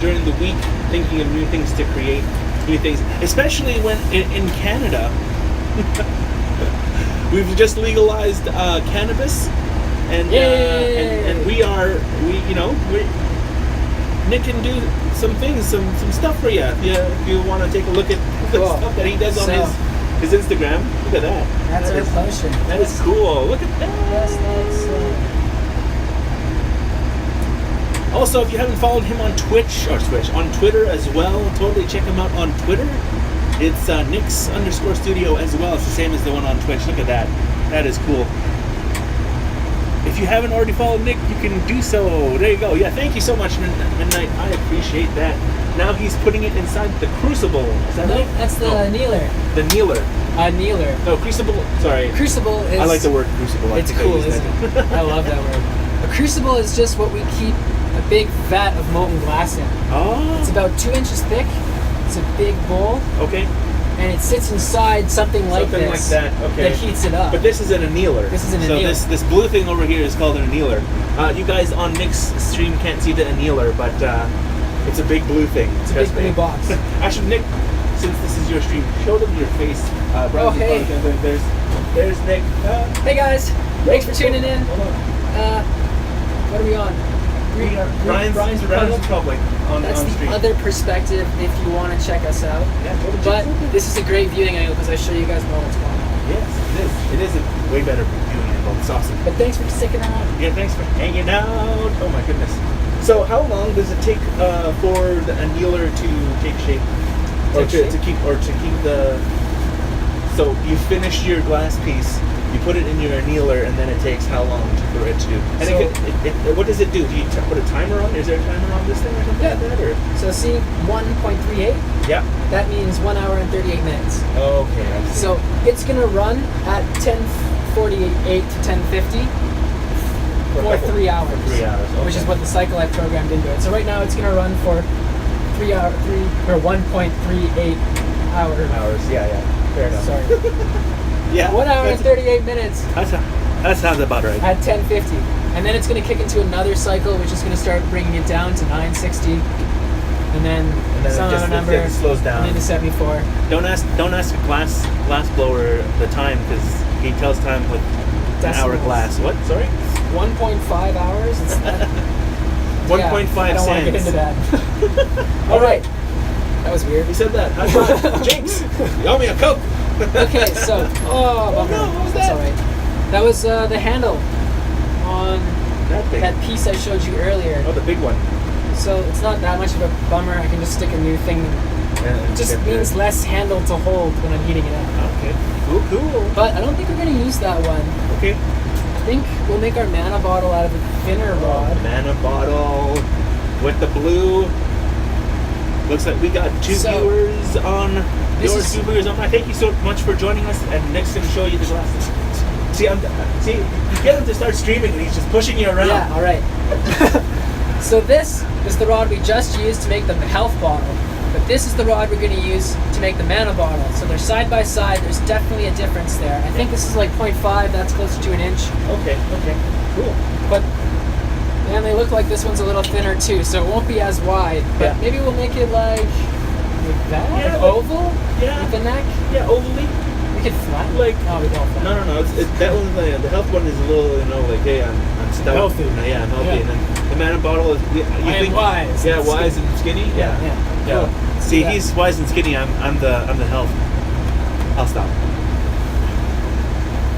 during the week thinking of new things to create, new things, especially when in Canada. We've just legalized cannabis. And Nick can do some things, some stuff for you. If you want to take a look at the stuff that he does on his Instagram. Look at that. That's our potion. That is cool. Look at that. Yes, Also, if you haven't followed him on on Twitter as well, totally check him out on Twitter. It's Nix_studio as well. It's the same as the one on Twitch. Look at that. That is cool. If you haven't already followed Nick, you can do so. There you go. Yeah, thank you so much, Midnight. I appreciate that. Now he's putting it inside the crucible. Is that right? That's the kneeler. The kneeler. Kneeler. No, crucible. Sorry. Crucible is... I like the word crucible. It's cool, isn't it? I love that word. A crucible is just what we keep a big vat of molten glass in. Oh. It's about 2 inches thick. It's a big bowl. Okay. And it sits inside something like this. Something like that, okay. That heats it up. But this is an annealer. This is an annealer. So this blue thing over here is called an annealer. You guys on Nick's stream can't see the annealer, but it's a big blue thing. It's a big blue box. Actually, Nick, since this is your stream, show them your face. Oh, hey. There's Nick. Hey guys, thanks for tuning in. Hold on. What are we on? Brian's Republic on That's the stream. other perspective if you want to check us out. Yeah, totally. But this is a great viewing angle because I show you guys more what's going on. Yes, it is. It is a way better viewing angle. It's awesome. But thanks for sticking around. Yeah, thanks for hanging out. Oh my goodness. So how long does it take for the annealer to take shape? Or to keep the... So you finish your glass piece, you put it in your annealer, and then it takes how long for it to... And what does it do? Do you put a timer on? Is there a timer on this thing or something like that? Or? So see 1.38? Yeah. That means 1 hour and 38 minutes. Okay, I see. So it's going to run at 10:48 to 10:50 for 3 hours. 3 hours, okay. Which is what the cycle I programmed into it. So right now it's going to run for 1.38 hours. Yeah. Fair enough. Sorry. Yeah. 1 hour and 38 minutes That sounds about right. at 1050. And then it's going to kick into another cycle, which is going to start bringing it down to 960. And then some other number. It slows down. And then to 74. Don't ask a glass blower the time, because he tells time with an hourglass. What? Sorry? 1.5 hours? It's that. 1.5 cents. I don't want to get into that. All right. That was weird. You said that. High five. Jinx. You owe me a Coke. Okay, so bummer. No, what was That's that? all right. That was the handle on that piece I showed you earlier. Oh, the big one. So it's not that much of a bummer. I can just stick a new thing. It just means less handle to hold when I'm heating it up. Okay. Cool. But I don't think we're going to use that one. Okay. I think we'll make our mana bottle out of a thinner rod. Mana bottle with the blue. Looks like we got two viewers on yours, 2 viewers on mine. Thank you so much for joining us. And Nick's going to show you the glasses. See, you get him to start streaming and he's just pushing you around. Yeah, all right. So this is the rod we just used to make the health bottle. But this is the rod we're going to use to make the mana bottle. So they're side by side. There's definitely a difference there. I think this is like 0.5. That's closer to an inch. Okay. Cool. But and they look like this one's a little thinner too, so it won't be as wide. But maybe we'll make it like that? Yeah, like oval? Yeah. With the neck? Yeah, ovally. We could flatten like no, we don't flatten. No. That one, the health one is a little, like, hey, I'm stout. Healthy. Yeah, I'm healthy. Yeah. And then the mana bottle is, you think wise. Yeah, wise and skinny. Yeah. Cool. See, he's wise and skinny. I'm the health. I'll stop.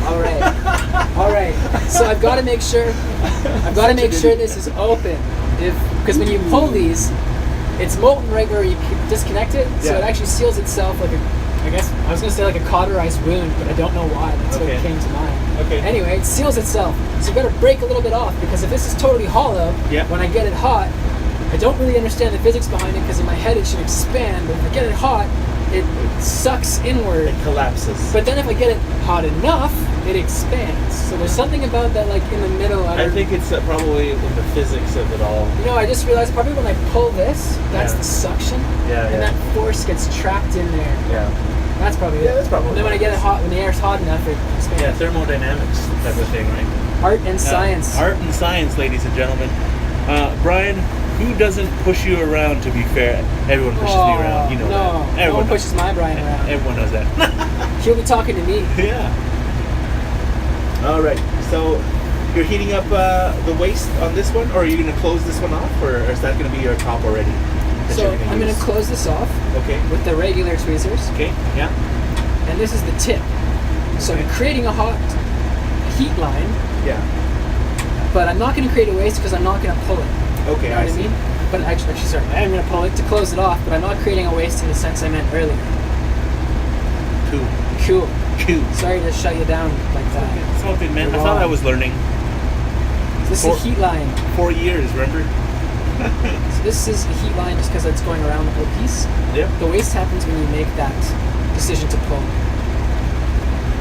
All right. So I've got to make sure this is open. Because when you pull these, it's molten right where you disconnect it, so it actually seals itself like I was going to say like a cauterized wound, but I don't know why. That's what came to mind. Okay. Anyway, it seals itself, so you've got to break a little bit off, because if this is totally hollow, when I get it hot, I don't really understand the physics behind it, because in my head it should expand, but if I get it hot, it sucks inward. It collapses. But then if I get it hot enough, it expands. So there's something about that, like in the middle. I think it's probably in the physics of it all. I just realized probably when I pull this, that's the suction. And that force gets trapped in there. Yeah. That's probably it. Yeah, that's probably. And then when I get it hot, when the air's hot enough, it expands. Yeah, thermodynamics type of thing, right? Art and science. Art and science, ladies and gentlemen. Brian, who doesn't push you around, to be fair? Everyone pushes me around. You know that. No one pushes my Brian around. Everyone knows that. He'll be talking to me. Yeah. All right. So you're heating up the waste on this one, or are you going to close this one off, or is that going to be your top already? So I'm going to close this off. Okay. With the regular tweezers. Okay. Yeah. And this is the tip. So I'm creating a hot heat line. Yeah. But I'm not going to create a waste because I'm not going to pull it. Okay. You know what I mean? But actually, sorry, I am going to pull it to close it off, but I'm not creating a waste in the sense I meant earlier. Cool. Sorry to shut you down like that. It's all good, man. I thought I was learning. This is a heat line. 4 years, remember? So this is a heat line just because it's going around the whole piece. Yep. The waste happens when you make that decision to pull.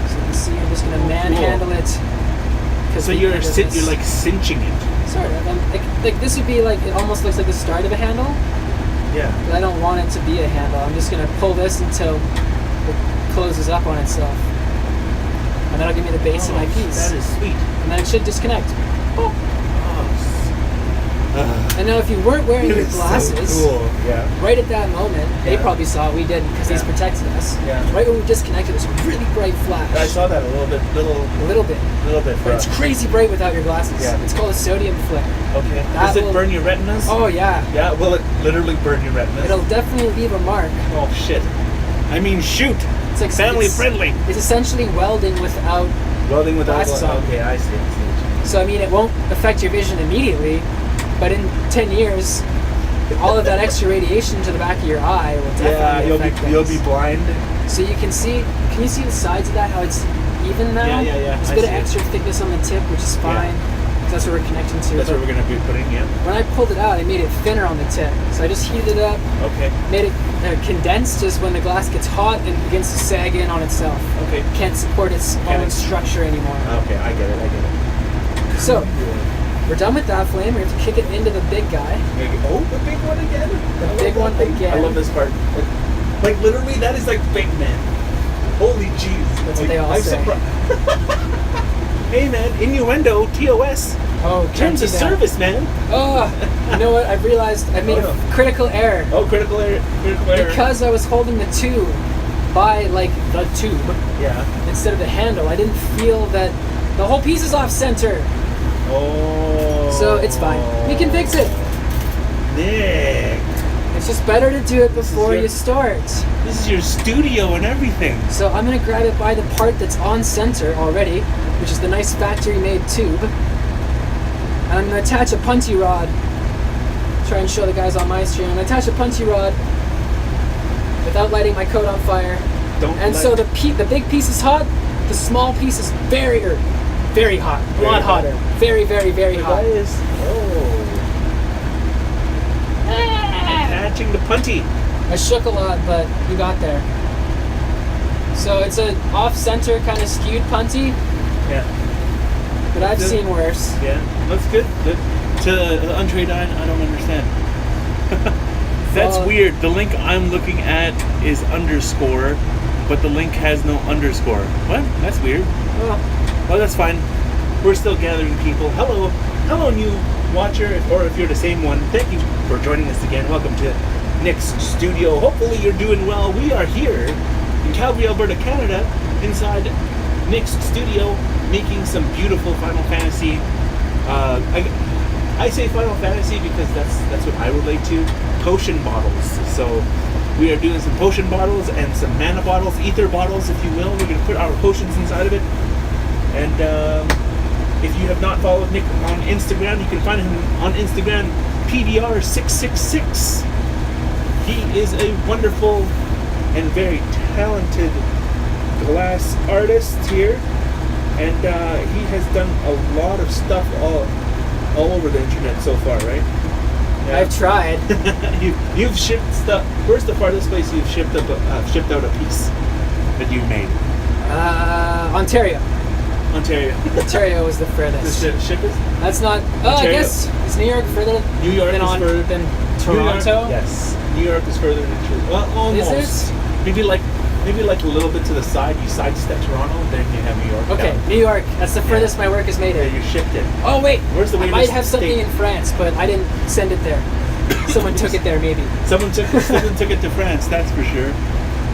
So you can see I'm just going to manhandle it. So you're like cinching it. Sort of. Like this would be like, it almost looks like the start of a handle. Yeah. But I don't want it to be a handle. I'm just going to pull this until it closes up on itself. And that'll give me the base of my piece. That is sweet. And then it should disconnect. And now if you weren't wearing your glasses, so cool. right at that moment, they probably saw it, we didn't, because these protected us. Yeah. Right when we disconnected, it was a really bright flash. I saw that a little bit. But it's crazy bright without your glasses. Yeah. It's called a sodium flare. Okay. Does it burn your retinas? Oh yeah. Yeah, will it literally burn your retinas? It'll definitely leave a mark. Oh shit. I mean, shoot. It's like family friendly. It's essentially welding without glasses on. Okay, I see. So I mean, it won't affect your vision immediately, but in 10 years, all of that extra radiation to the back of your eye will definitely affect things. You'll be blind. So you can see you see the sides of that, how it's even now? Yeah. There's a bit of extra thickness on the tip, which is fine. That's what we're connecting to. That's what we're going to be putting, When I pulled it out, I made it thinner on the tip. So I just heated it up. Okay. Made it condensed just when the glass gets hot and begins to sag in on itself. Okay. Can't support its own structure anymore. Okay, I get it. So, We're done with that flame. We have to kick it into the big guy. Oh, the big one again. The big one again. I love this part. Like literally, that is like big man. Holy jeez. That's what they all say. Hey man, innuendo, TOS. Oh, Terms of service, man. Oh, you know what? I realized I made a critical error. Oh, critical error. Because I was holding the tube by like the tube. Yeah. Instead of the handle, I didn't feel that the whole piece is off center. Oh. So it's fine. We can fix it. Nick. It's just better to do it before you start. This is your studio and everything. So I'm gonna grab it by the part that's on center already, which is the nice factory-made tube. And I'm gonna attach a punchy rod. Try and show the guys on my stream. I'm gonna attach a punchy rod without lighting my coat on fire. So the big piece is hot. The small piece is very hot. A lot hotter. Very, very, very hot. Attaching the punty. I shook a lot, but we got there. So it's a off-center kind of skewed punty. Yeah. But I've seen worse. Yeah, that's good. To the untrained eye, I don't understand. That's weird. The link I'm looking at is underscore, but the link has no underscore. What? That's weird. Well, that's fine. We're still gathering people. Hello, new watcher, or if you're the same one, thank you for joining us again. Welcome to Nick's studio. Hopefully you're doing well. We are here in Calgary, Alberta, Canada, inside Nick's studio, making some beautiful Final Fantasy. I say Final Fantasy because that's what I relate to. Potion bottles. So we are doing some potion bottles and some mana bottles, ether bottles, if you will. We're going to put our potions inside of it. And if you have not followed Nick on Instagram, you can find him on Instagram, PDR666. He is a wonderful and very talented glass artist here, and he has done a lot of stuff all over the internet so far, right? Yeah. I've tried. You've shipped stuff. Where's the farthest place you've shipped out a piece that you made? Ontario. Ontario was the furthest. The shipper? That's not. I guess is New York further New York than, is further than Toronto? Yes, New York is further than Toronto. Well, almost. Is it? Maybe like a little bit to the side. You sidestep Toronto, then you have New York. Okay, down. New York. That's the furthest my work has made it. Yeah, you shipped it. Oh wait, where's the I might have something in France, but I didn't send it there. Someone took it there, maybe. Someone took it to France. That's for sure.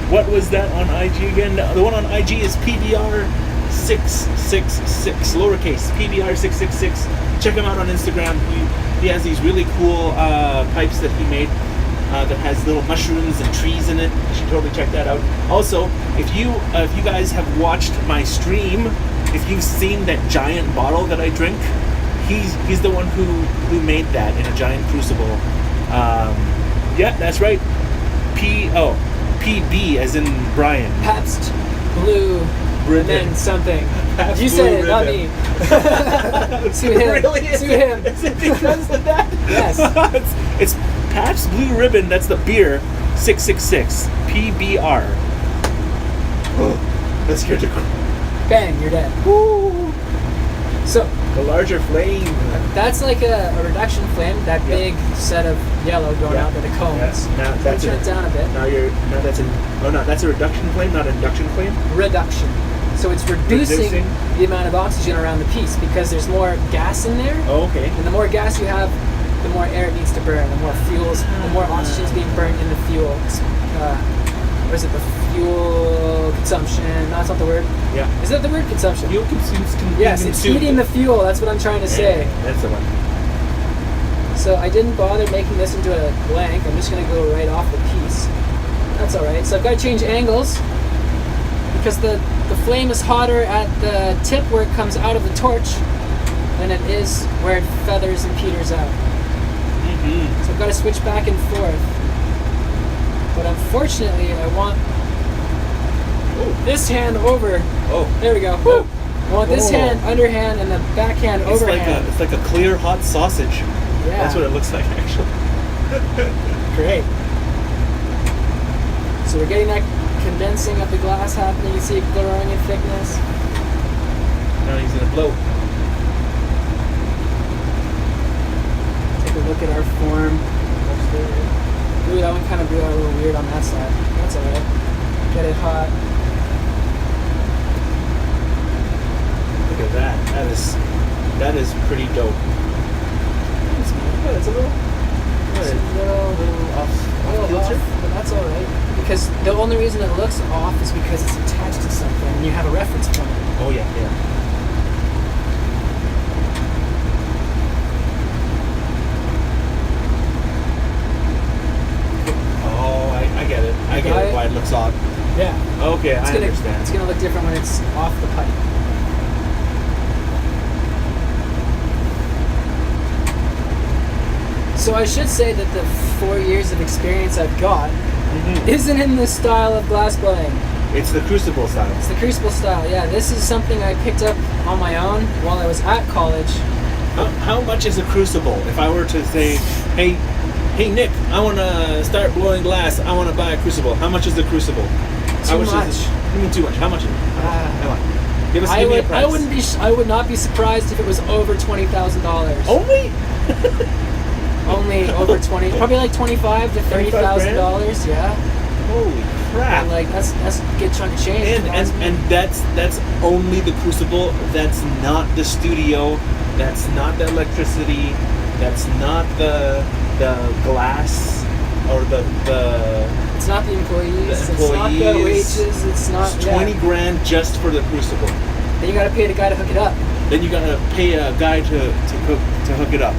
What was that on IG again? The one on IG is PBR666, lowercase, PBR666. Check him out on Instagram. He has these really cool pipes that he made that has little mushrooms and trees in it. You should totally check that out. Also, if you guys have watched my stream, if you've seen that giant bottle that I drink, he's the one who made that in a giant crucible. Yeah, that's right. PB as in Brian. Pabst Blue Ribbon something. Pabst you Blue said it, Ribbon. Not me. Sue him. Really? Sue him. Is it because of that? Yes. It's Pabst Blue Ribbon. That's the beer. 666 PBR. Oh, that scared the crap. Bang, you're dead. Woo. So the larger flame. That's like a reduction flame. That big set of yellow going out to the cones. Yes. Now that's turn it down a bit. That's a reduction flame, not an induction flame. Reduction. So it's reducing the amount of oxygen around the piece because there's more gas in there. Oh, okay. And the more gas you have, the more air it needs to burn. The more oxygen is being burnt in the fuel. What is it? The fuel consumption. No, that's not the word. Yeah. Is that the word? Consumption. Fuel consumes. Yes, it's heating the fuel. That's what I'm trying to say. That's the one. So I didn't bother making this into a blank. I'm just going to go right off the piece. That's all right. So I've got to change angles because the flame is hotter at the tip where it comes out of the torch than it is where it feathers and peters out. Mm-hmm. So I've got to switch back and forth. But unfortunately, I want this hand over. Oh, there we go. Oh. I want this hand underhand and the backhand overhand. It's like a clear hot sausage. Yeah. That's what it looks like, actually. Great. So we're getting that condensing of the glass happening. You see it growing in thickness. Now he's gonna blow. look at our form. Ooh, that one kind of blew out a little weird on that side. That's alright. Get it hot. Look at that. That is pretty dope. It's a little off kilter, but that's alright. Because the only reason it looks off is because it's attached to something and you have a reference point. Oh yeah. Oh, I get it. I get it why it looks odd. Yeah. Okay, I understand. It's gonna look different when it's off the pipe. So I should say that the 4 years of experience I've got isn't in this style of glass blowing. It's the crucible style. It's the crucible style, yeah. This is something I picked up on my own while I was at college. How much is a crucible? If I were to say, hey Nick, I want to start blowing glass. I want to buy a crucible. How much is the crucible? Too much. What do you mean too much? How much is it? Come on. Give me a price. I would not be surprised if it was over $20,000. Only? Only over 20, probably like $25,000 to $30,000. Yeah. Holy crap! And like that's a good chunk of change. And that's only the crucible. That's not the studio. That's not the electricity. That's not the glass or the. It's not the employees. It's not the wages. It's not. It's $20,000 just for the crucible. Then you gotta pay the guy to hook it up. Then you gotta pay a guy to hook it up.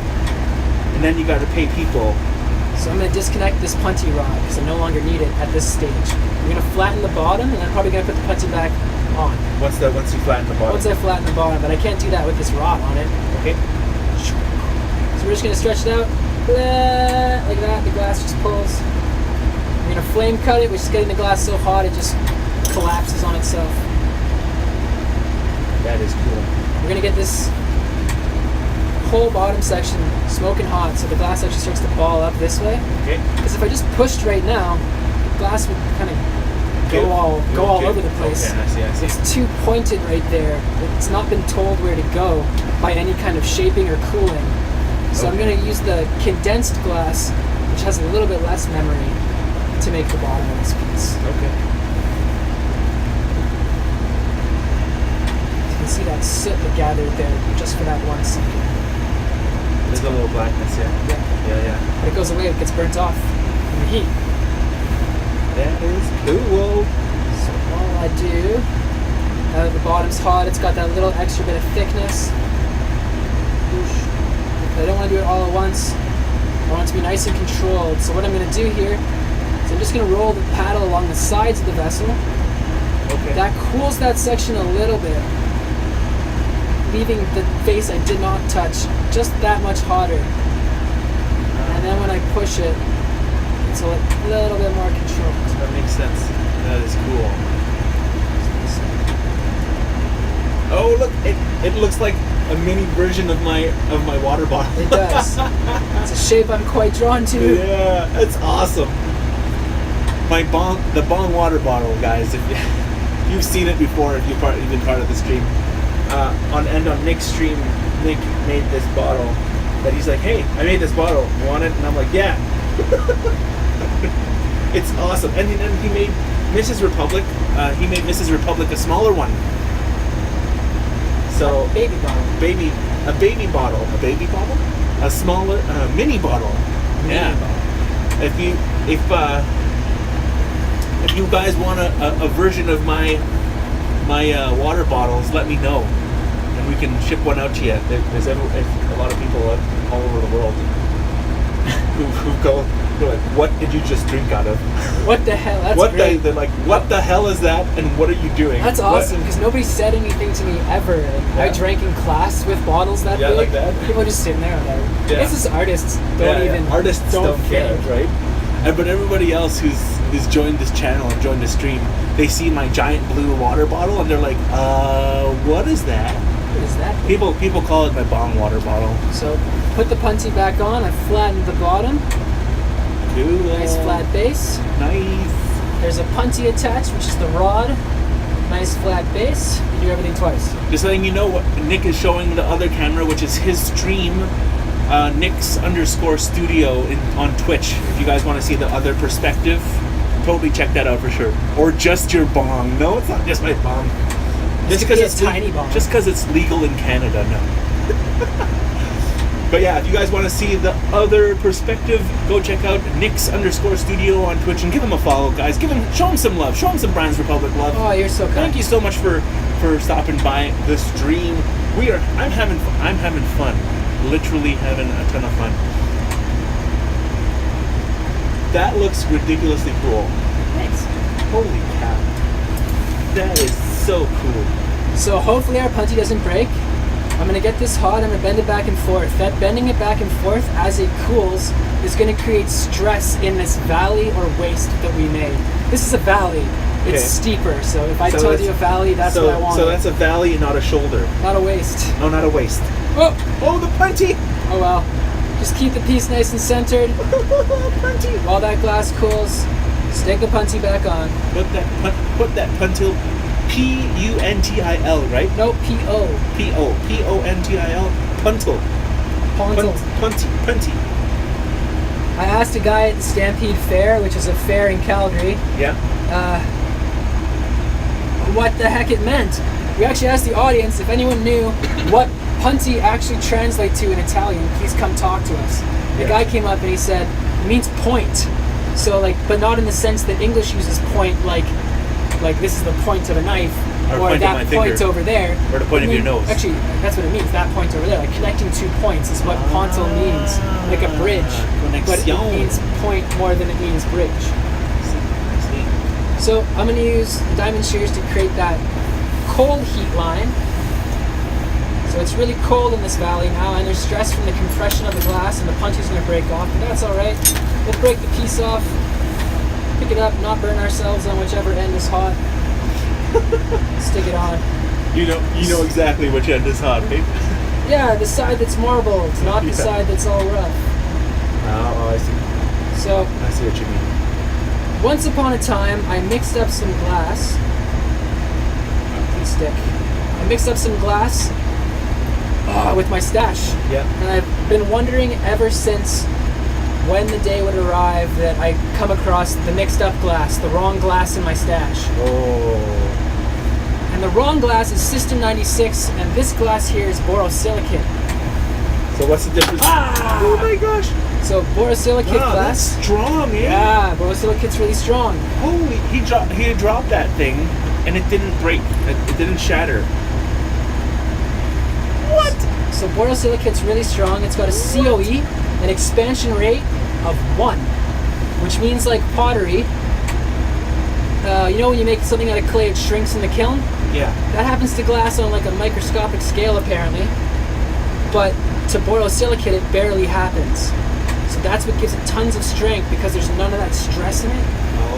And then you got to pay people. So I'm going to disconnect this punty rod because I no longer need it at this stage. I'm going to flatten the bottom, and I'm probably going to put the punty back on. Once you flatten the bottom? Once I flatten the bottom, but I can't do that with this rod on it. Okay. So we're just going to stretch it out like that. The glass just pulls. We're going to flame cut it, which is getting the glass so hot it just collapses on itself. That is cool. We're going to get this whole bottom section smoking hot, so the glass actually starts to ball up this way. Okay. Because if I just pushed right now, the glass would kind of go all over the place. Okay, I see. It's too pointed right there. It's not been told where to go by any kind of shaping or cooling. So I'm going to use the condensed glass, which has a little bit less memory, to make the bottom of this piece. Okay. You can see that soot that gathered there just for that 1 second. There's a little blackness, yeah. Yeah. But it goes away, it gets burnt off in the heat. That is cool. So all I do, now that the bottom's hot, it's got that little extra bit of thickness. But I don't want to do it all at once. I want it to be nice and controlled. So what I'm going to do here is I'm just going to roll the paddle along the sides of the vessel. Okay. That cools that section a little bit, leaving the face I did not touch just that much hotter. And then when I push it, it's a little bit more controlled. That makes sense. That is cool. Oh look, it looks like a mini version of my water bottle. It does. It's a shape I'm quite drawn to. Yeah, it's awesome. The Bong water bottle, guys. If you've seen it before, if you've been part of the stream. On Nick's stream, Nick made this bottle that he's like, hey, I made this bottle, you want it? And I'm like, yeah. It's awesome. And then he made Mrs. Republic. He made Mrs. Republic a smaller one. So a baby bottle, a smaller mini bottle. If you guys want a version of my water bottles, let me know, and we can ship one out to you. There's a lot of people all over the world who go, they're like, what did you just drink out of? What the hell? That's great. They're like, what the hell is that, and what are you doing? That's awesome, because nobody said anything to me ever. I drank in class with bottles that big. Like that. People are just sitting there like, I guess it's artists don't care, right? But everybody else who's joined this channel and joined the stream, they see my giant blue water bottle and they're like, what is that? What is that? People call it my Bong water bottle. So put the punty back on. I flattened the bottom. Cool. Nice flat base. Nice. There's a punty attached, which is the rod. Nice flat base. You do everything twice. Just letting you know what Nick is showing the other camera, which is his stream. Nix_studio on Twitch. If you guys want to see the other perspective, totally check that out for sure. Or just your bong. No, it's not just my bong. Just because it's tiny bong. Just because it's legal in Canada, no. But yeah, if you guys want to see the other perspective, go check out Nix_studio on Twitch and give him a follow, guys. Show him some love. Show him some Brian's Republic love. Oh, you're so kind. Thank you so much for stopping by the stream. I'm having fun. Literally having a ton of fun. That looks ridiculously cool. Thanks. Holy cow. That is so cool. So hopefully our punty doesn't break. I'm going to get this hot, I'm going to bend it back and forth. That bending it back and forth as it cools is going to create stress in this valley or waste that we made. This is a valley. It's steeper, so if I told you a valley, that's what I want. So that's a valley and not a shoulder. Not a waist. Oh, not a waist. Oh, the punty! Oh well. Just keep the piece nice and centered. Punty! While that glass cools, stick the punty back on. Put that puntil... P-U-N-T-I-L, right? No, P-O. P-O. P-O-N-T-I-L. Puntil. Punty. I asked a guy at the Stampede Fair, which is a fair in Calgary. Yeah. What the heck it meant. We actually asked the audience if anyone knew what punty actually translates to in Italian. Please come talk to us. The guy came up and he said, it means point. So but not in the sense that English uses point like this is the point of a knife, or that point over there. Or the point of your nose. Actually, that's what it means, that point over there. Like connecting 2 points is what pontil means, like a bridge. But it means point more than it means bridge. So I'm going to use the diamond shears to create that cold heat line. So it's really cold in this valley now, and there's stress from the compression of the glass, and the punty's going to break off, but that's alright. We'll break the piece off, pick it up, not burn ourselves on whichever end is hot. Stick it on. You know exactly which end is hot, right? Yeah, the side that's marbled, not the side that's all rough. Oh, I see. So I see what you mean. Once upon a time, I mixed up some glass. Please stick. I mixed up some glass with my stash. Yeah. And I've been wondering ever since when the day would arrive that I come across the mixed up glass, the wrong glass in my stash. Oh. And the wrong glass is System 96, and this glass here is borosilicate. So what's the difference? Oh my gosh. So borosilicate glass. That's strong, Yeah, borosilicate's really strong. Holy, he dropped that thing and it didn't break. It didn't shatter. What? So borosilicate's really strong. It's got a COE, an expansion rate of 1, which means like pottery. You know when you make something out of clay, it shrinks in the kiln? Yeah. That happens to glass on like a microscopic scale apparently. But to borosilicate, it barely happens. So that's what gives it tons of strength, because there's none of that stress in it.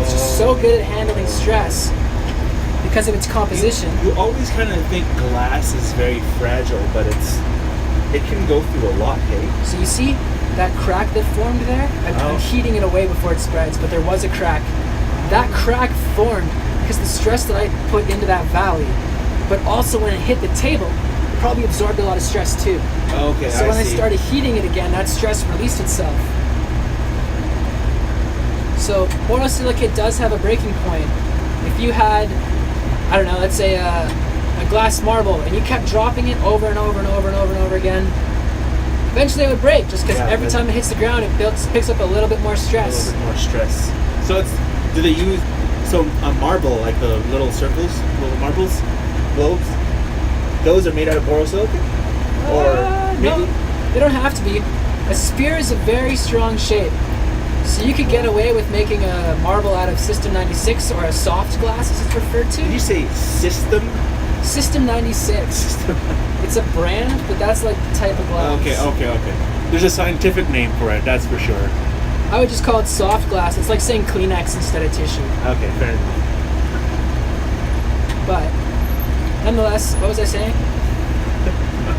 It's just so good at handling stress because of its composition. You always kind of think glass is very fragile, but it can go through a lot, hey? So you see that crack that formed there? I'm heating it away before it spreads, but there was a crack. That crack formed because the stress that I put into that valley, but also when it hit the table, it probably absorbed a lot of stress too. Okay, so when I started heating it again, that stress released itself. So borosilicate does have a breaking point. If you had, I don't know, let's say a glass marble, and you kept dropping it over and over and over and over and over again, eventually it would break, just because every time it hits the ground, it picks up a little bit more stress. A little bit more stress. So do they use a marble, like the little circles, little marbles, globes? Those are made out of borosilicate? Or no, they don't have to be. A sphere is a very strong shape. So you could get away with making a marble out of System 96, or a soft glass as it's referred to. Did you say System? System 96. It's a brand, but that's like the type of glass. Okay. There's a scientific name for it, that's for sure. I would just call it soft glass. It's like saying Kleenex instead of tissue. Okay, fair enough. But nonetheless, what was I saying? I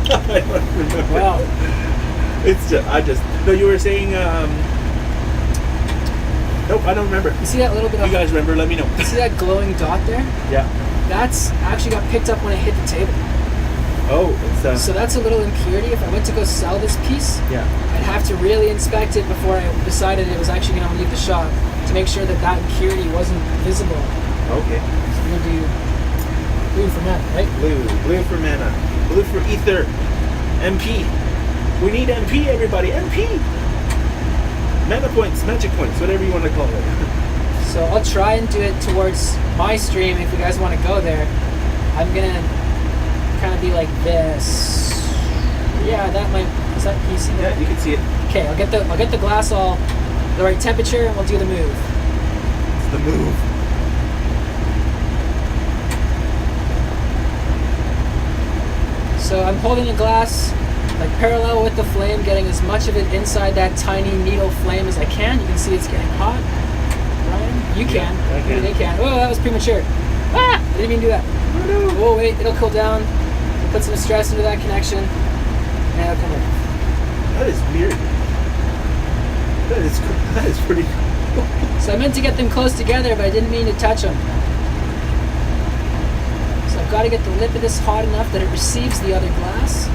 don't remember. Well, no, you were saying, nope, I don't remember. You see that little bit of... You guys remember, let me know. You see that glowing dot there? Yeah. That's actually got picked up when it hit the table. Oh, it's So that's a little impurity. If I went to go sell this piece, yeah. I'd have to really inspect it before I decided it was actually going to leave the shop to make sure that that impurity wasn't visible. Okay. So we're going to do blue for mana, right? Blue for mana, blue for ether, MP. We need MP, everybody. MP. Mana points, magic points, whatever you want to call it. So I'll try and do it towards my stream if you guys want to go there. I'm going to kind of be like this. Yeah, that might. Is that PC? Yeah, you can see it. Okay, I'll get the glass all the right temperature, and we'll do the move. It's the move. So I'm holding the glass like parallel with the flame, getting as much of it inside that tiny needle flame as I can. You can see it's getting hot. Ryan, you can. I can. They can. Oh, that was premature. Ah! I didn't mean to do that. Oh no. Oh wait, it'll cool down. Put some stress into that connection. And it'll come over. That is weird. That is pretty cool. So I meant to get them close together, but I didn't mean to touch them. So I've got to get the lip of this hot enough that it receives the other glass.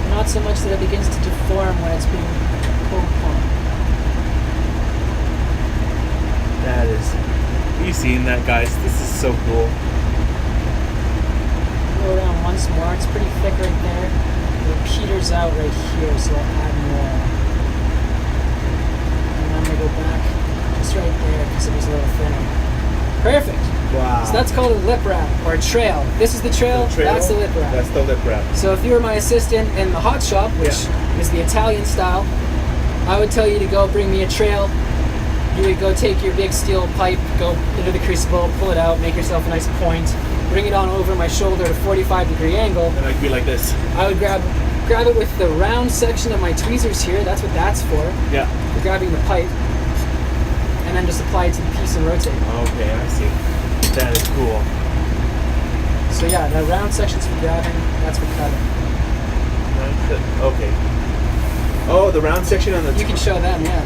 Not so much that it begins to deform when it's being pulled upon. That is. You seen that, guys? This is so cool. Go around once more. It's pretty thick right there. It peters out right here, so I'll add more. And then I'm going to go back just right there because it was a little thinner. Perfect. Wow. So that's called a lip wrap or a trail. This is the trail. That's the lip wrap. That's the lip wrap. So if you were my assistant in the hot shop, which is the Italian style, I would tell you to go bring me a trail. You would go take your big steel pipe, go into the crucible, pull it out, make yourself a nice point, bring it on over my shoulder at a 45-degree angle. And I'd be like this. I would grab it with the round section of my tweezers here. That's what that's for. Yeah. For grabbing the pipe. And then just apply it to the piece and rotate. Okay, I see. That is cool. So yeah, the round section's for grabbing, that's for cutting. Okay. Oh, the round section on the You can show them, yeah.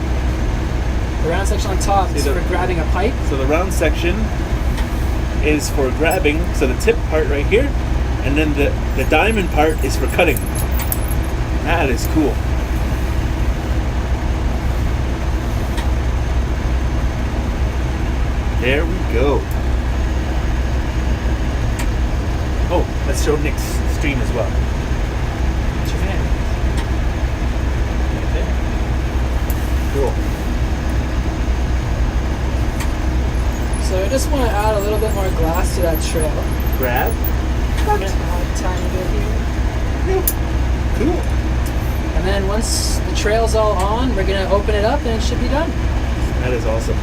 The round section on top is for grabbing a pipe. So the round section is for grabbing, so the tip part right here, and then the diamond part is for cutting. That is cool. There we go. Oh, let's show Nick's stream as well. What's your name? Right there. Cool. So I just want to add a little bit more glass to that trail. Grab. I'm going to add a tiny bit here. Cool. And then once the trail's all on, we're going to open it up and it should be done. That is awesome.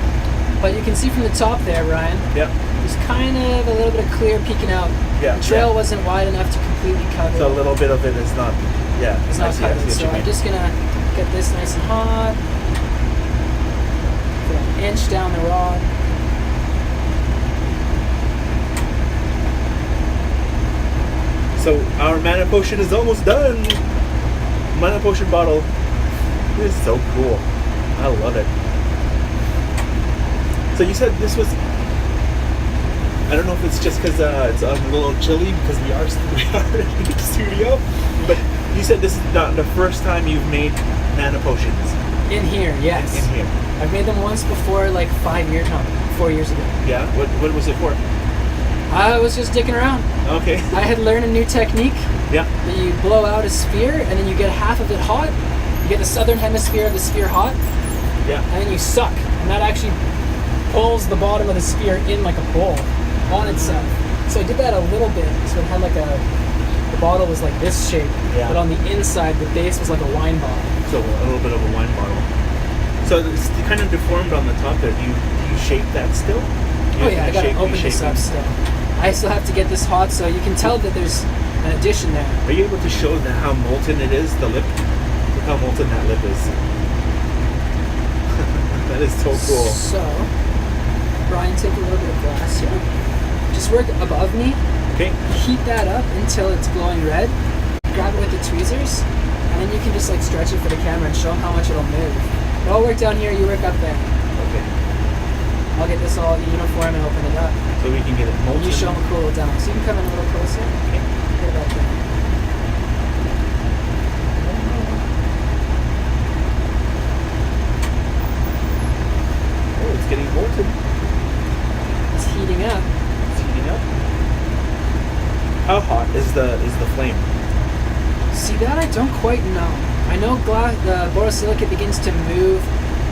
But you can see from the top there, Ryan, Yep. there's kind of a little bit of clear peeking out. Yeah. The trail wasn't wide enough to completely cover So a little bit of it is not. Yeah. It's not covered. So I'm just going to get this nice and hot. Put an inch down the rod. So our mana potion is almost done. Mana potion bottle. This is so cool. I love it. So you said this was. I don't know if it's just because it's a little chilly because we are in the studio, but you said this is not the first time you've made mana potions. In here, yes. In here. I've made them once before, like 4 years ago. Yeah. What was it for? I was just dicking around. Okay. I had learned a new technique. Yeah. That you blow out a sphere and then you get half of it hot. You get the southern hemisphere of the sphere hot. Yeah. And then you suck. And that actually pulls the bottom of the sphere in like a bowl on itself. So I did that a little bit. So it had like the bottle was like this shape. Yeah. But on the inside, the base was like a wine bottle. So a little bit of a wine bottle. So it's kind of deformed on the top there. Do you shape that still? Oh yeah, I gotta open this up still. I still have to get this hot, so you can tell that there's an addition there. Are you able to show how molten it is, the lip? Look how molten that lip is. That is so cool. So, Brian, take a little bit of glass here. Just work above me. Okay. Heat that up until it's glowing red. Grab it with the tweezers, and then you can just like stretch it for the camera and show them how much it'll move. But I'll work down here, you work up there. Okay. I'll get this all uniform and open it up. So we can get it molten. You show them a cool down. So you can come in a little closer. Okay. Get that thing. Oh, it's getting molten. It's heating up. It's heating up. How hot is the flame? See, that I don't quite know. I know the borosilicate begins to move,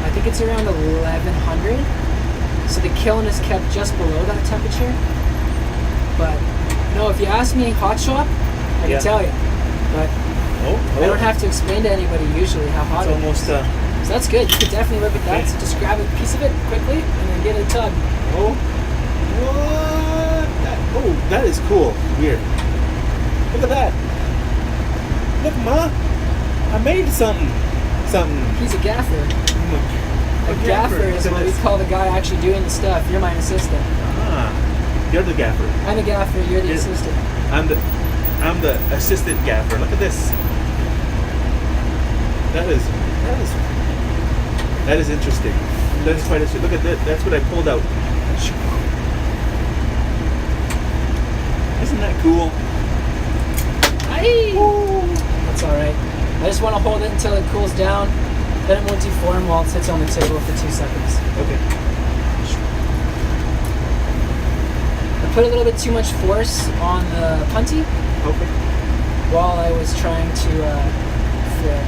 I think it's around 1100. So the kiln is kept just below that temperature. But no, if you ask me hot shop, I can tell you. But I don't have to explain to anybody usually how hot it's it is. almost So that's good. You could definitely work with that. So just grab a piece of it quickly and then give it a tug. Oh, what? That is cool. Weird. Look at that. Look, Ma. I made something. He's a gaffer. A gaffer is what we call the guy actually doing the stuff. You're my assistant. Ah, you're the gaffer. I'm the gaffer. You're the assistant. I'm the assistant gaffer. Look at this. That is interesting. That is quite interesting. Look at that. That's what I pulled out. Isn't that cool? Aye. That's all right. I just want to hold it until it cools down. Then it won't deform while it sits on the table for 2 seconds. Okay. I put a little bit too much force on the punty. Okay. While I was trying to flare.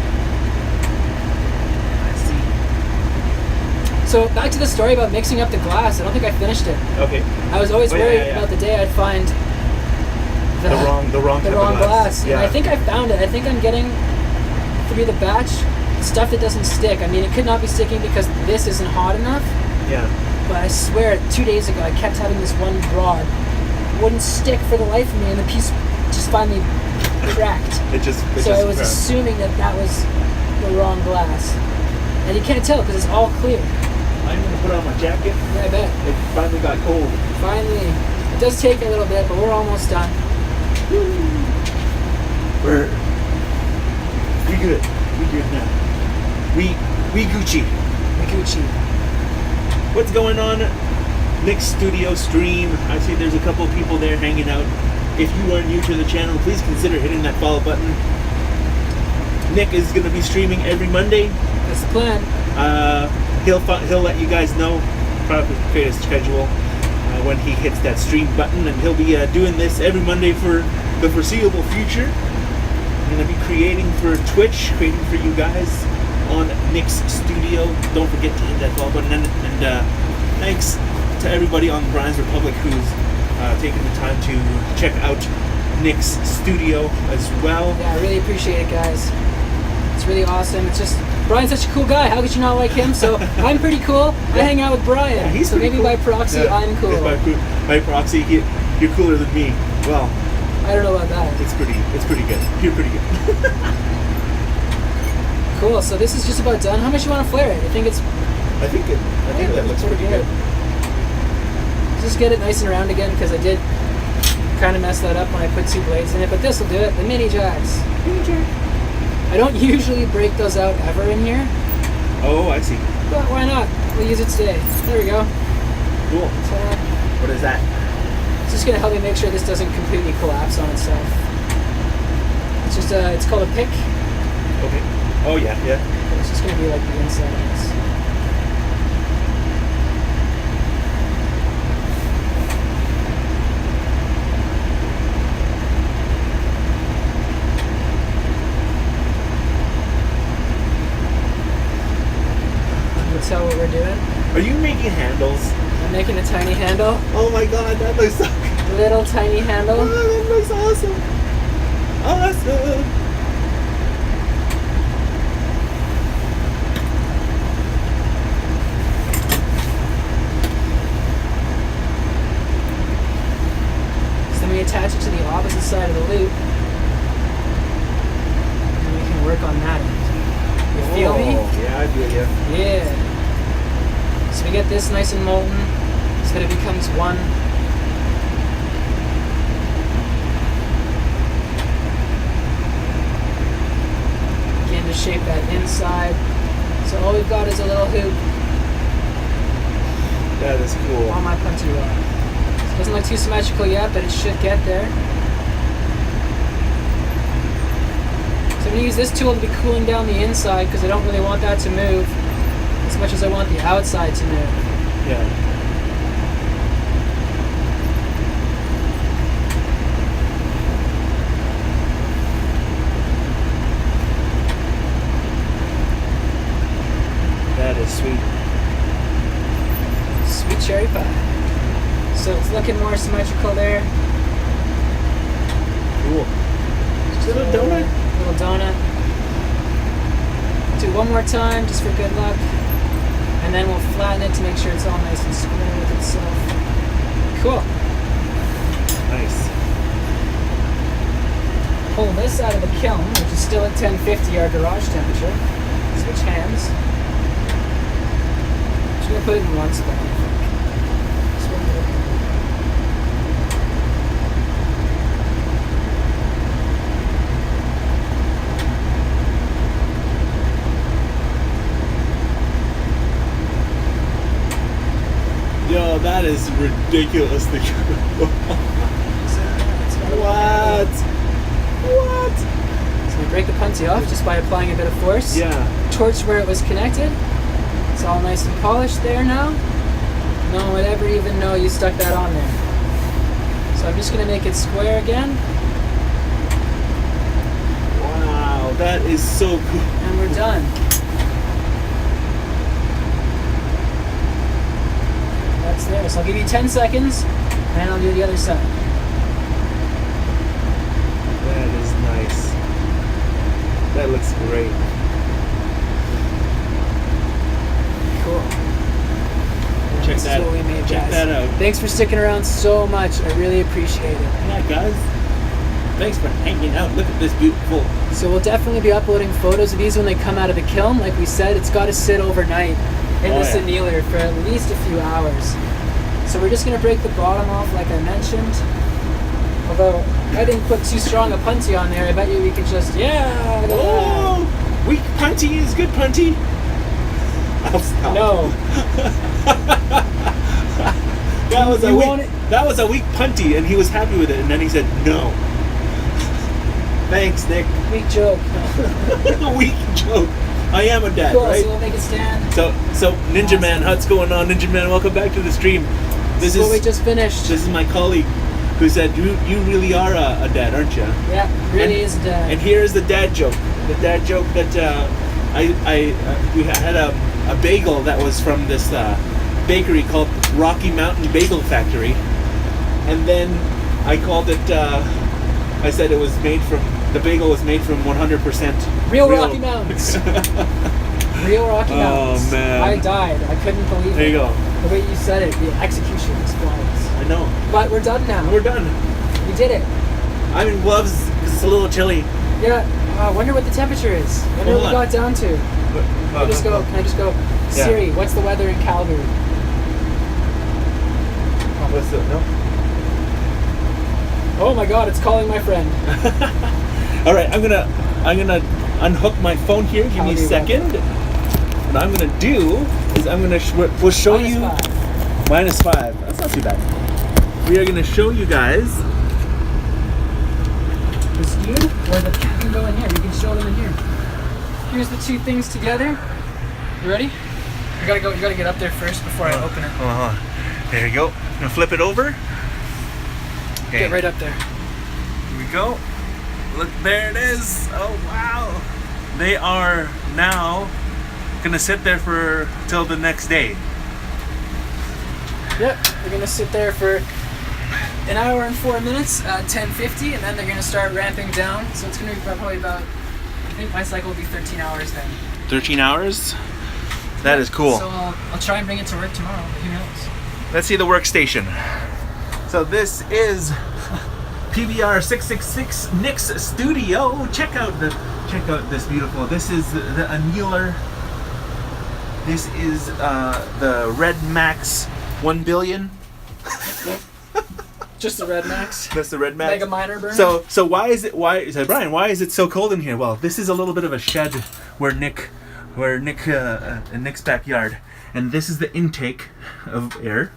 I see. So back to the story about mixing up the glass. I don't think I finished it. Okay. I was always worried about the day I'd find the wrong type of glass. Yeah. And I think I found it. I think I'm getting through the batch stuff that doesn't stick. I mean, it could not be sticking because this isn't hot enough. Yeah. But I swear, 2 days ago, I kept having this one rod. It wouldn't stick for the life of me, and the piece just finally cracked. So I was assuming that was the wrong glass. And you can't tell because it's all clear. I'm going to put on my jacket. Yeah, I bet. It finally got cold. Finally. It does take a little bit, but we're almost done. We good. We good now. We Gucci. Gucci. What's going on? Nick's studio stream. I see there's a couple people there hanging out. If you are new to the channel, please consider hitting that follow button. Nick is going to be streaming every Monday. That's the plan. He'll let you guys know, probably create a schedule when he hits that stream button, and he'll be doing this every Monday for the foreseeable future. I'm going to be creating for Twitch, creating for you guys on Nick's studio. Don't forget to hit that follow button, and thanks to everybody on Brian's Republic who's taking the time to check out Nick's studio as well. Yeah, I really appreciate it, guys. It's really awesome. It's just Brian's such a cool guy. How could you not like him? So I'm pretty cool. I hang out with Brian. Yeah, he's so maybe cool. by proxy, I'm cool. By proxy, you're cooler than me. Well, I don't know about that. It's pretty good. You're pretty good. Cool. So this is just about done. How much you want to flare it? I think that looks pretty good. Just get it nice and round again because I did kind of mess that up when I put 2 blades in it. But this will do it. The mini jacks. I don't usually break those out ever in here. Oh, I see. But why not? We'll use it today. There we go. Cool. So, what is that? It's just going to help me make sure this doesn't completely collapse on itself. It's just it's called a pick. Okay. Oh yeah. But it's just going to be like the inside of this. Tell what we're doing. Are you making handles? I'm making a tiny handle. Oh my god, that looks so good. Little tiny handle. Oh, that looks awesome. Awesome. So then we attach it to the opposite side of the loop. And we can work on that end. You feel me? Yeah, I feel you. Yeah. So we get this nice and molten so that it becomes one. Begin to shape that inside. So all we've got is a little hoop That is cool. on my punty rod. So it doesn't look too symmetrical yet, but it should get there. going to use this tool to be cooling down the inside because I don't really want that to move as much as I want the outside to move. Yeah. That is sweet. Sweet cherry pie. So it's looking more symmetrical there. Cool. Just a little donut. Little donut. Do one more time just for good luck. And then we'll flatten it to make sure it's all nice and square with itself. Cool. Nice. Pull this out of the kiln, which is still at 1050 our garage temperature. Switch hands. Just gonna put it in one spot, I think. This one there. Yo, that is ridiculously cool. What? What? So we break the punty off just by applying a bit of force. Yeah. Torch where it was connected. It's all nice and polished there now. No one would ever even know you stuck that on there. So I'm just going to make it square again. Wow, that is so cool. And we're done. That's there. So I'll give you 10 seconds and I'll do the other side. That is nice. That looks great. Cool. And Check this that. is what we made, Check guys. that out. Thanks for sticking around so much. I really appreciate it. Yeah, guys. Thanks for hanging out. Look at this beautiful. So we'll definitely be uploading photos of these when they come out of the kiln. Like we said, it's got to sit overnight in this annealer for at least a few hours. So we're just going to break the bottom off like I mentioned. Although I didn't put too strong a punty on there, I bet you we could just, yeah. Oh, weak punty is good punty. I'll stop. No. That was a weak punty, and he was happy with it. And then he said no. Thanks, Nick. Weak joke. Weak joke. I am a dad, Cool, right? so we'll make it stand. So Ninja Man, what's going on, Ninja Man? Welcome back to the stream. This is what we just finished. This is my colleague who said, you really are a dad, aren't you? Yeah, really is a dad. And here's the dad joke. The dad joke that we had a bagel that was from this bakery called Rocky Mountain Bagel Factory. And then I called it, I said it was made from, the bagel was made from 100% Real Rocky Mountains. Real Rocky Mountains. Oh, man. I died. I couldn't believe it. There you go. The way you said it, the execution was flawless. I know. But we're done now. We're done. We did it. I'm in gloves because it's a little chilly. Yeah. I wonder what the temperature is. I wonder what we got down to. Can I just go? Yeah. Siri, what's the weather in Calgary? What's the, no? Oh my god, it's calling my friend. All right, I'm gonna unhook my phone here. Give me a second. What I'm gonna do is we'll show you -5. That's not too bad. We are gonna show you guys. This here, or the you can go in here. You can show them in here. Here's the two things together. You ready? You gotta get up there first before I open it. Hold on. There you go. I'm gonna flip it over. Okay. Get right up there. Here we go. Look, there it is. Oh wow. They are now gonna sit there for till the next day. Yep, they're gonna sit there for an hour and 4 minutes at 10:50, and then they're gonna start ramping down. So it's gonna be probably about, I think my cycle will be 13 hours then. 13 hours? That is cool. So I'll try and bring it to work tomorrow, but who knows? Let's see the workstation. So this is PBR 666 Nick's studio. Check out this beautiful. This is the annealer. This is the Red Max 1 billion. Just the Red Max. That's the Red Max. Mega minor burn. So Brian, why is it so cold in here? Well, this is a little bit of a shed in Nick's backyard, and this is the intake of air.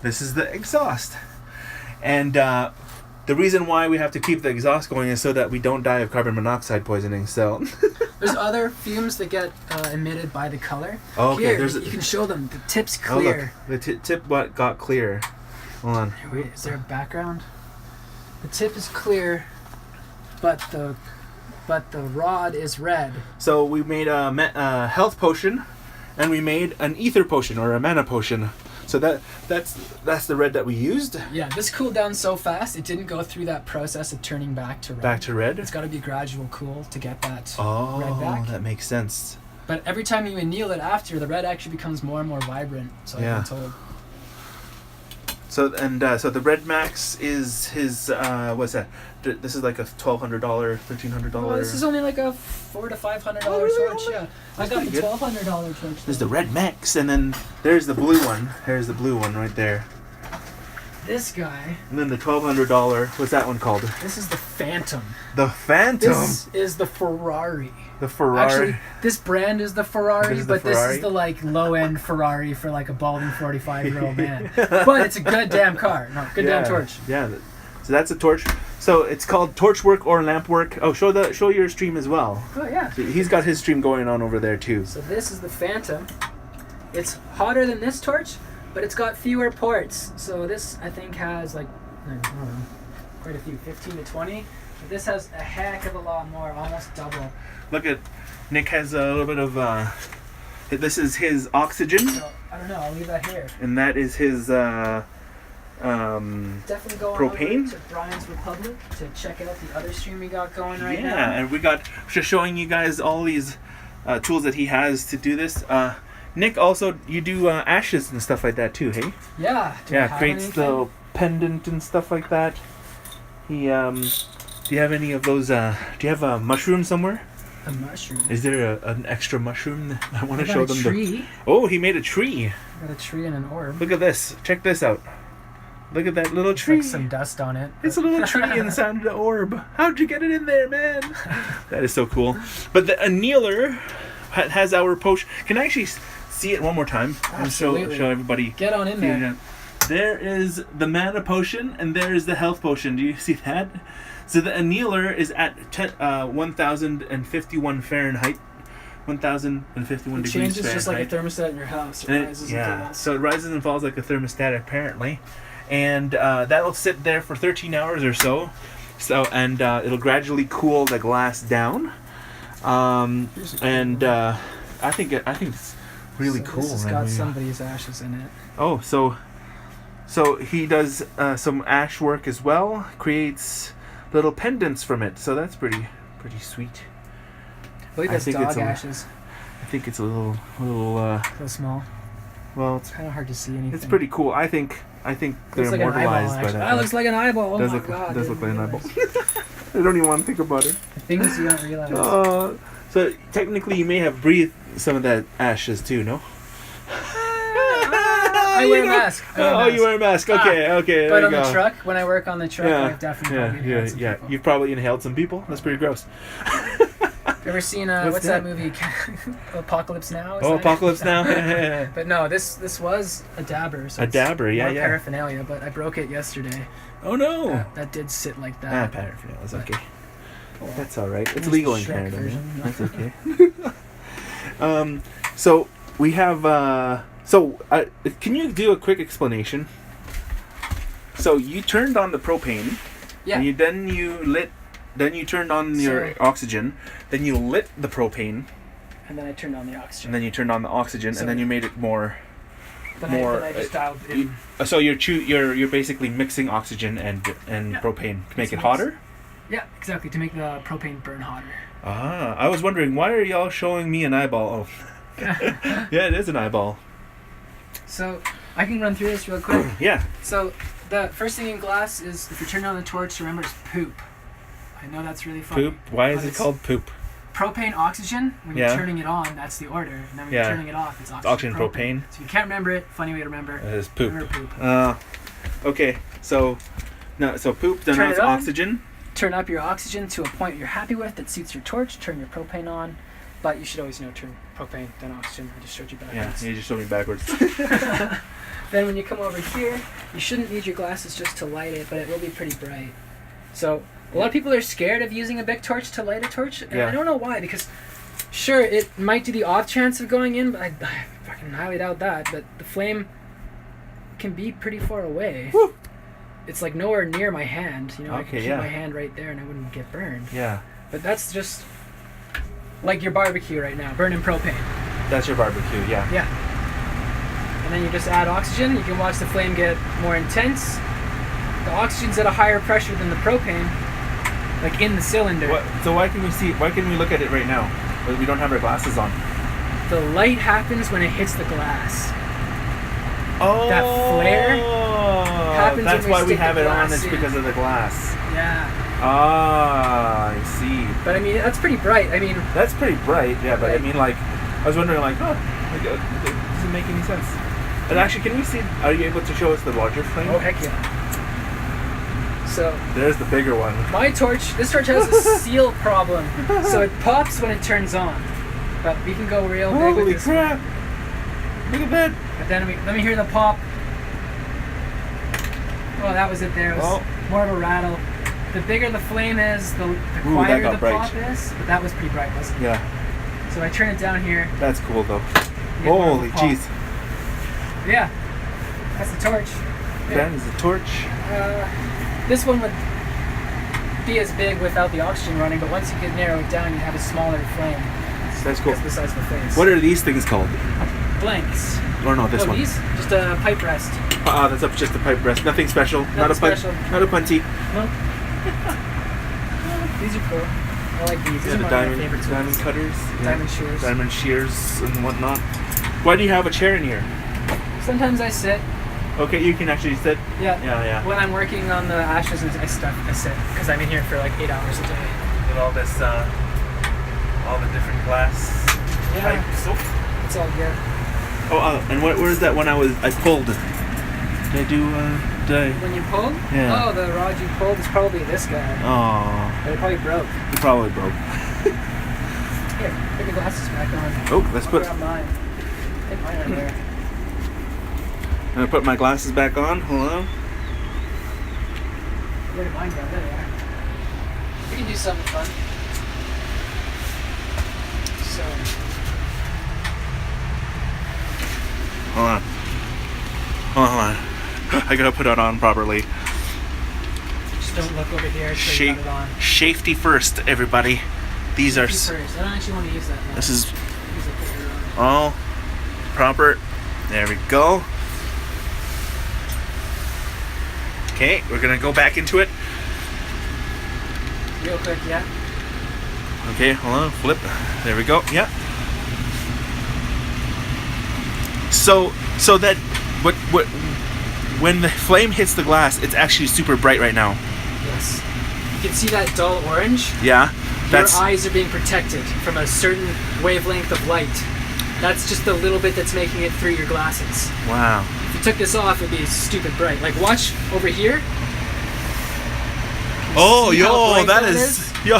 This is the exhaust, and the reason why we have to keep the exhaust going is so that we don't die of carbon monoxide poisoning. So There's other fumes that get emitted by the color. oh, okay, Here, you can show them. The tip's clear. Oh, look, the tip what got clear. Hold on. Wait, is there a background? The tip is clear, but the rod is red. So we made a health potion, and we made an ether potion or a mana potion. So that's the red that we used. Yeah, this cooled down so fast it didn't go through that process of turning back to red. Back to red. It's got to be gradual cool to get that Oh, red back. that makes sense. But every time you anneal it after, the red actually becomes more and more vibrant. So Yeah. I've been told. So the Red Max is his what's that? This is like a $1,200, $1,300. Oh, this is only like a $400 to $500 really? torch. Yeah, I That's got the pretty good. $1,200 torch. This is the Red Max, and then there's the blue one. There's the blue one right there. This guy. And then the $1,200. What's that one called? This is the Phantom. The Phantom. This is the Ferrari. The Ferrari. Actually, this brand is the Ferrari, This is the but Ferrari? this is the like low-end Ferrari for like a balding 45-year-old man. But it's a good damn car. No, good damn torch. Yeah. So that's a torch. So it's called torchwork or lampwork. Oh, show your stream as well. Oh yeah. So he's got his stream going on over there too. So this is the Phantom. It's hotter than this torch, but it's got fewer ports. So this I think has like I don't know, quite a few, 15 to 20. But this has a heck of a lot more, almost double. Look at Nick has a little bit of this is his oxygen, So I don't know. I'll leave that here. and that is his Definitely go on propane? over to Brian's Republic to check out the other stream we got going right yeah, now. and we got just showing you guys all these tools that he has to do this. Nick, also you do ashes and stuff like that too, hey? Yeah. Do I Yeah, have creates anything? the pendant and stuff like that. He do you have any of those? Do you have a mushroom somewhere? A mushroom. Is there an extra mushroom? I want I to got show a them. tree. Oh, he made a tree. I got a tree and an orb. Look at this. Check this out. Look at that little It's tree. like some dust on it. It's a little tree inside the orb. How'd you get it in there, man? That is so cool. But the annealer has our potion. Can I actually see it one more time and show Absolutely. everybody? Get on in there. There is the mana potion and there is the health potion. Do you see that? So the annealer is at 1051 Fahrenheit. 1051 It degrees changes Fahrenheit. just like a thermostat in your house. It And rises and yeah, falls. so it rises and falls like a thermostat apparently, and that'll sit there for 13 hours or so. So and it'll gradually cool the glass down, and I think it's really So cool. This has man. got somebody's ashes in it. Oh, so he does some ash work as well. Creates little pendants from it. So that's pretty sweet. I believe I that's think dog it's ashes. I think it's a little So small. well, It's kind of hard to see anything. it's pretty cool. I think they're Looks like an eyeball, immortalized by actually. that. That looks like an eyeball. Oh does my look, god. does look like didn't an eyeball. realize. I don't even want to think about it. The things you don't realize. So technically, you may have breathed some of that ashes too, no? I wear a mask. You wear a mask. Okay, okay. But there on you the go. truck, when I work on the truck, I've definitely inhaled some people. You've probably inhaled some people. That's pretty gross. Ever seen what's that movie? Apocalypse Now? Is Oh, that it? Apocalypse Now. Yeah. But no, this was a dabber. So A it's dabber, yeah, more yeah. paraphernalia, but I broke it yesterday. Oh no. That did sit like Ah, that. paraphernalia. That's okay. Oh, well. That's all right. It's There's legal the in Shrek Canada. version. Man. That's okay. So we have. Can you do a quick explanation? So you turned on the propane. Yeah. And then you turned on your oxygen. Then you lit the propane. And then I turned on the oxygen. And then you turned on the oxygen. So- and then you made it more. Then I just dialed in. So you're basically mixing oxygen and Yeah. propane to make It's it mixed. hotter. Yeah, exactly. To make the propane burn hotter. Ah, I was wondering why are y'all showing me an eyeball? Oh, yeah, it is an eyeball. So I can run through this real quick. Yeah. So the first thing in glass is if you turn on the torch, remember it's poop. I know that's really funny. Poop. Why is but it it's called poop? Propane oxygen. When Yeah. you're turning it on, that's the order. And then when Yeah. you're turning it off, it's oxygen, Oxygen propane. So if you can't remember it, funny way to remember. It is poop. Remember poop. Okay. So poop. Then Turn it's it on. oxygen. Turn up your oxygen to a point you're happy with that suits your torch. Turn your propane on. But you should always turn propane, then oxygen. I just showed you Yeah, backwards. you just showed me backwards. Then when you come over here, you shouldn't need your glasses just to light it, but it will be pretty bright. So a lot of people are scared of using a big torch to light a torch, and Yeah. I don't know why. Because sure, it might do the off chance of going in, but I fucking highly doubt that. But the flame can be pretty far away. Woo. It's like nowhere near my hand. You know, I Okay, could keep yeah. my hand right there, and I wouldn't get burned. Yeah. But that's just like your barbecue right now, burning propane. That's your barbecue, yeah. Yeah. And then you just add oxygen. You can watch the flame get more intense. The oxygen's at a higher pressure than the propane, like in the cylinder. So why can we look at it right now? But we don't have our glasses on. The light happens when it hits the glass. Oh, That flare happens that's when we why we stick have the it on. glass It's in. because of the glass. Yeah. Ah, I see. But I mean, that's pretty bright. I mean, That's pretty bright, yeah. But I Like- mean, like, I was wondering, like, it doesn't make any sense. And actually, can we see? Are you able to show us the larger flame? oh heck yeah. So There's the bigger one. this torch has a seal problem, so it pops when it turns on. But we can go real big with Holy this. crap! Look at that. But then let me hear the pop. Oh, that was it there. It was Oh. more of a rattle. The bigger the flame is, the that quieter got the bright. pop is. But that was pretty bright, wasn't it? Yeah, So I turn it down here. that's cool though. you get more of a Holy pop. jeez. Yeah, that's the torch. That is a torch. This one would be as big without the oxygen running, but once you could narrow it down, you have a smaller flame. That's cool. That's the size of the face. What are these things called? Blanks? Or no, this Oh, one. these? Just a pipe rest. That's up just a pipe rest. Nothing special. Not a special. Not a punty. No. These are cool. I like these. These Yeah, are the one of my diamond favorite tools. diamond cutters. Yeah. Diamond shears. Diamond shears and whatnot. Why do you have a chair in here? Sometimes I sit. Okay, you can actually sit. Yeah. Yeah. When I'm working on the ashes and stuff, I sit because I'm in here for like 8 hours a day. With all this, all the different glass Yeah. types. Oh, It's all good. and where's that one I pulled? Did I do? Did I? When you pull? Yeah. Oh, the rod you pulled is probably this guy. Oh, But it probably broke. it probably broke. Here, put your glasses back on. Oh, let's I'll put. grab mine. I think mine are there. I'm gonna put my glasses back on. Hold on. Where did mine go? There they are. We can do something fun. So, Hold on. Hold on. I gotta put it on properly. just don't look over here until you got it on. Safety first, everybody. These are. First. I don't actually want to use that now. This is Use it later on. all proper. There we go. Okay, we're gonna go back into it. Real quick, yeah. Okay, hold on, flip. There we go. Yeah. So that what when the flame hits the glass, it's actually super bright right now. Yes. You can see that dull orange. Yeah. Your eyes are being protected from a certain wavelength of light. That's just the little bit that's making it through your glasses. Wow. If you took this off, it'd be stupid bright. Like, watch over here. Oh, See how yo, bright that that is yo.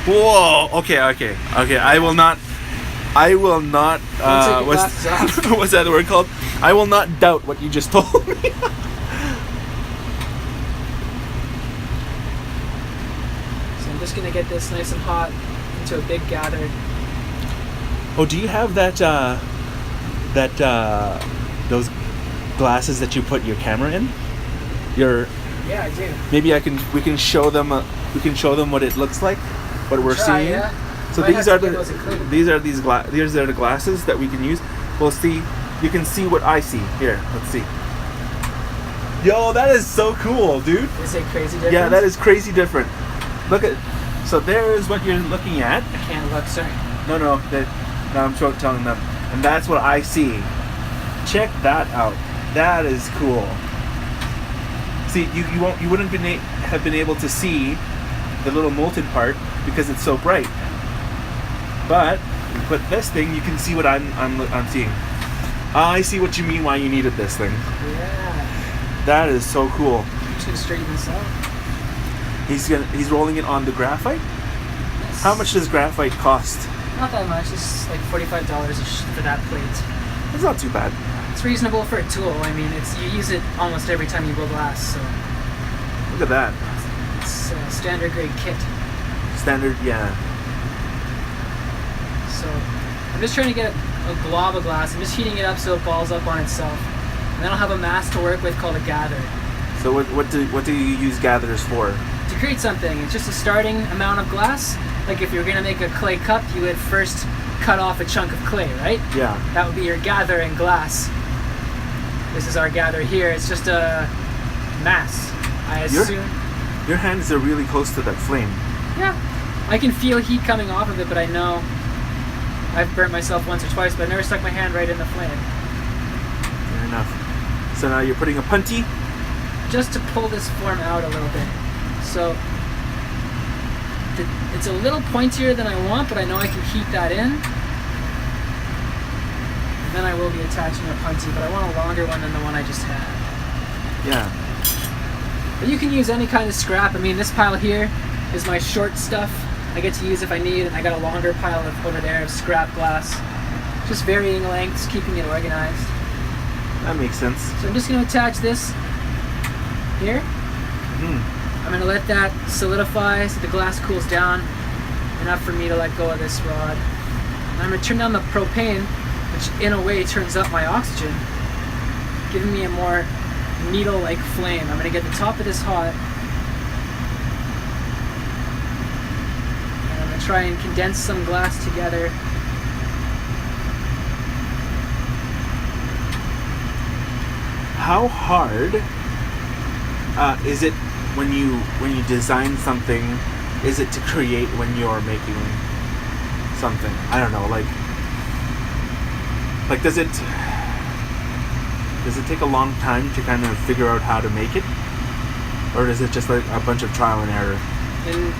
Whoa. Okay. I will not. Take your glasses off. What's that word called? I will not doubt what you just told me. So I'm just gonna get this nice and hot into a big gather. Oh, do you have that those glasses that you put your camera in? Yeah, I do. Maybe we can show them what it looks like, what we're Try, seeing. yeah. So Might these have are to get those included. these are the glasses that we can use. We'll see. You can see what I see. Here, let's see. Yo, that is so cool, dude. Is it crazy different? Yeah, that is crazy different. Look at. So there is what you're looking at. I can't look, sorry. No, I'm telling them, and that's what I see. Check that out. That is cool. See, you wouldn't have been able to see the little molten part because it's so bright. But you put this thing, you can see what I'm seeing. I see what you mean. Why you needed this thing. Yeah. That is so cool. I'm just gonna straighten this out. He's rolling it on the graphite. Yes. How much does graphite cost? Not that much. It's like $45 for that plate. It's not too bad. It's reasonable for a tool. I mean, you use it almost every time you blow glass, so Look at that. it's standard grade kit. Standard, yeah. So I'm just trying to get a glob of glass. I'm just heating it up so it balls up on itself. And then I'll have a mass to work with called a gather. So what do you use gathers for? To create something, it's just a starting amount of glass. Like if you're gonna make a clay cup, you would first cut off a chunk of clay, right? Yeah. That would be your gather in glass. This is our gather here. It's just a mass, I assume. Your hands are really close to that flame. Yeah. I can feel heat coming off of it, but I know I've burnt myself once or twice, but I've never stuck my hand right in the flame. Fair enough. So now you're putting a punty? Just to pull this form out a little bit. So it's a little pointier than I want, but I know I can heat that in. And then I will be attaching a punty, but I want a longer one than the one I just had. Yeah. But you can use any kind of scrap. I mean, this pile here is my short stuff I get to use if I need, and I got a longer pile over there of scrap glass. Just varying lengths, keeping it organized. That makes sense. So I'm just going to attach this here. I'm going to let that solidify so the glass cools down enough for me to let go of this rod. And I'm going to turn down the propane, which in a way turns up my oxygen, giving me a more needle-like flame. I'm going to get the top of this hot. And I'm going to try and condense some glass together. How hard is it when you design something? Is it to create when you're making something? I don't know. Like does it take a long time to kind of figure out how to make it, or is it just like a bunch of trial and error?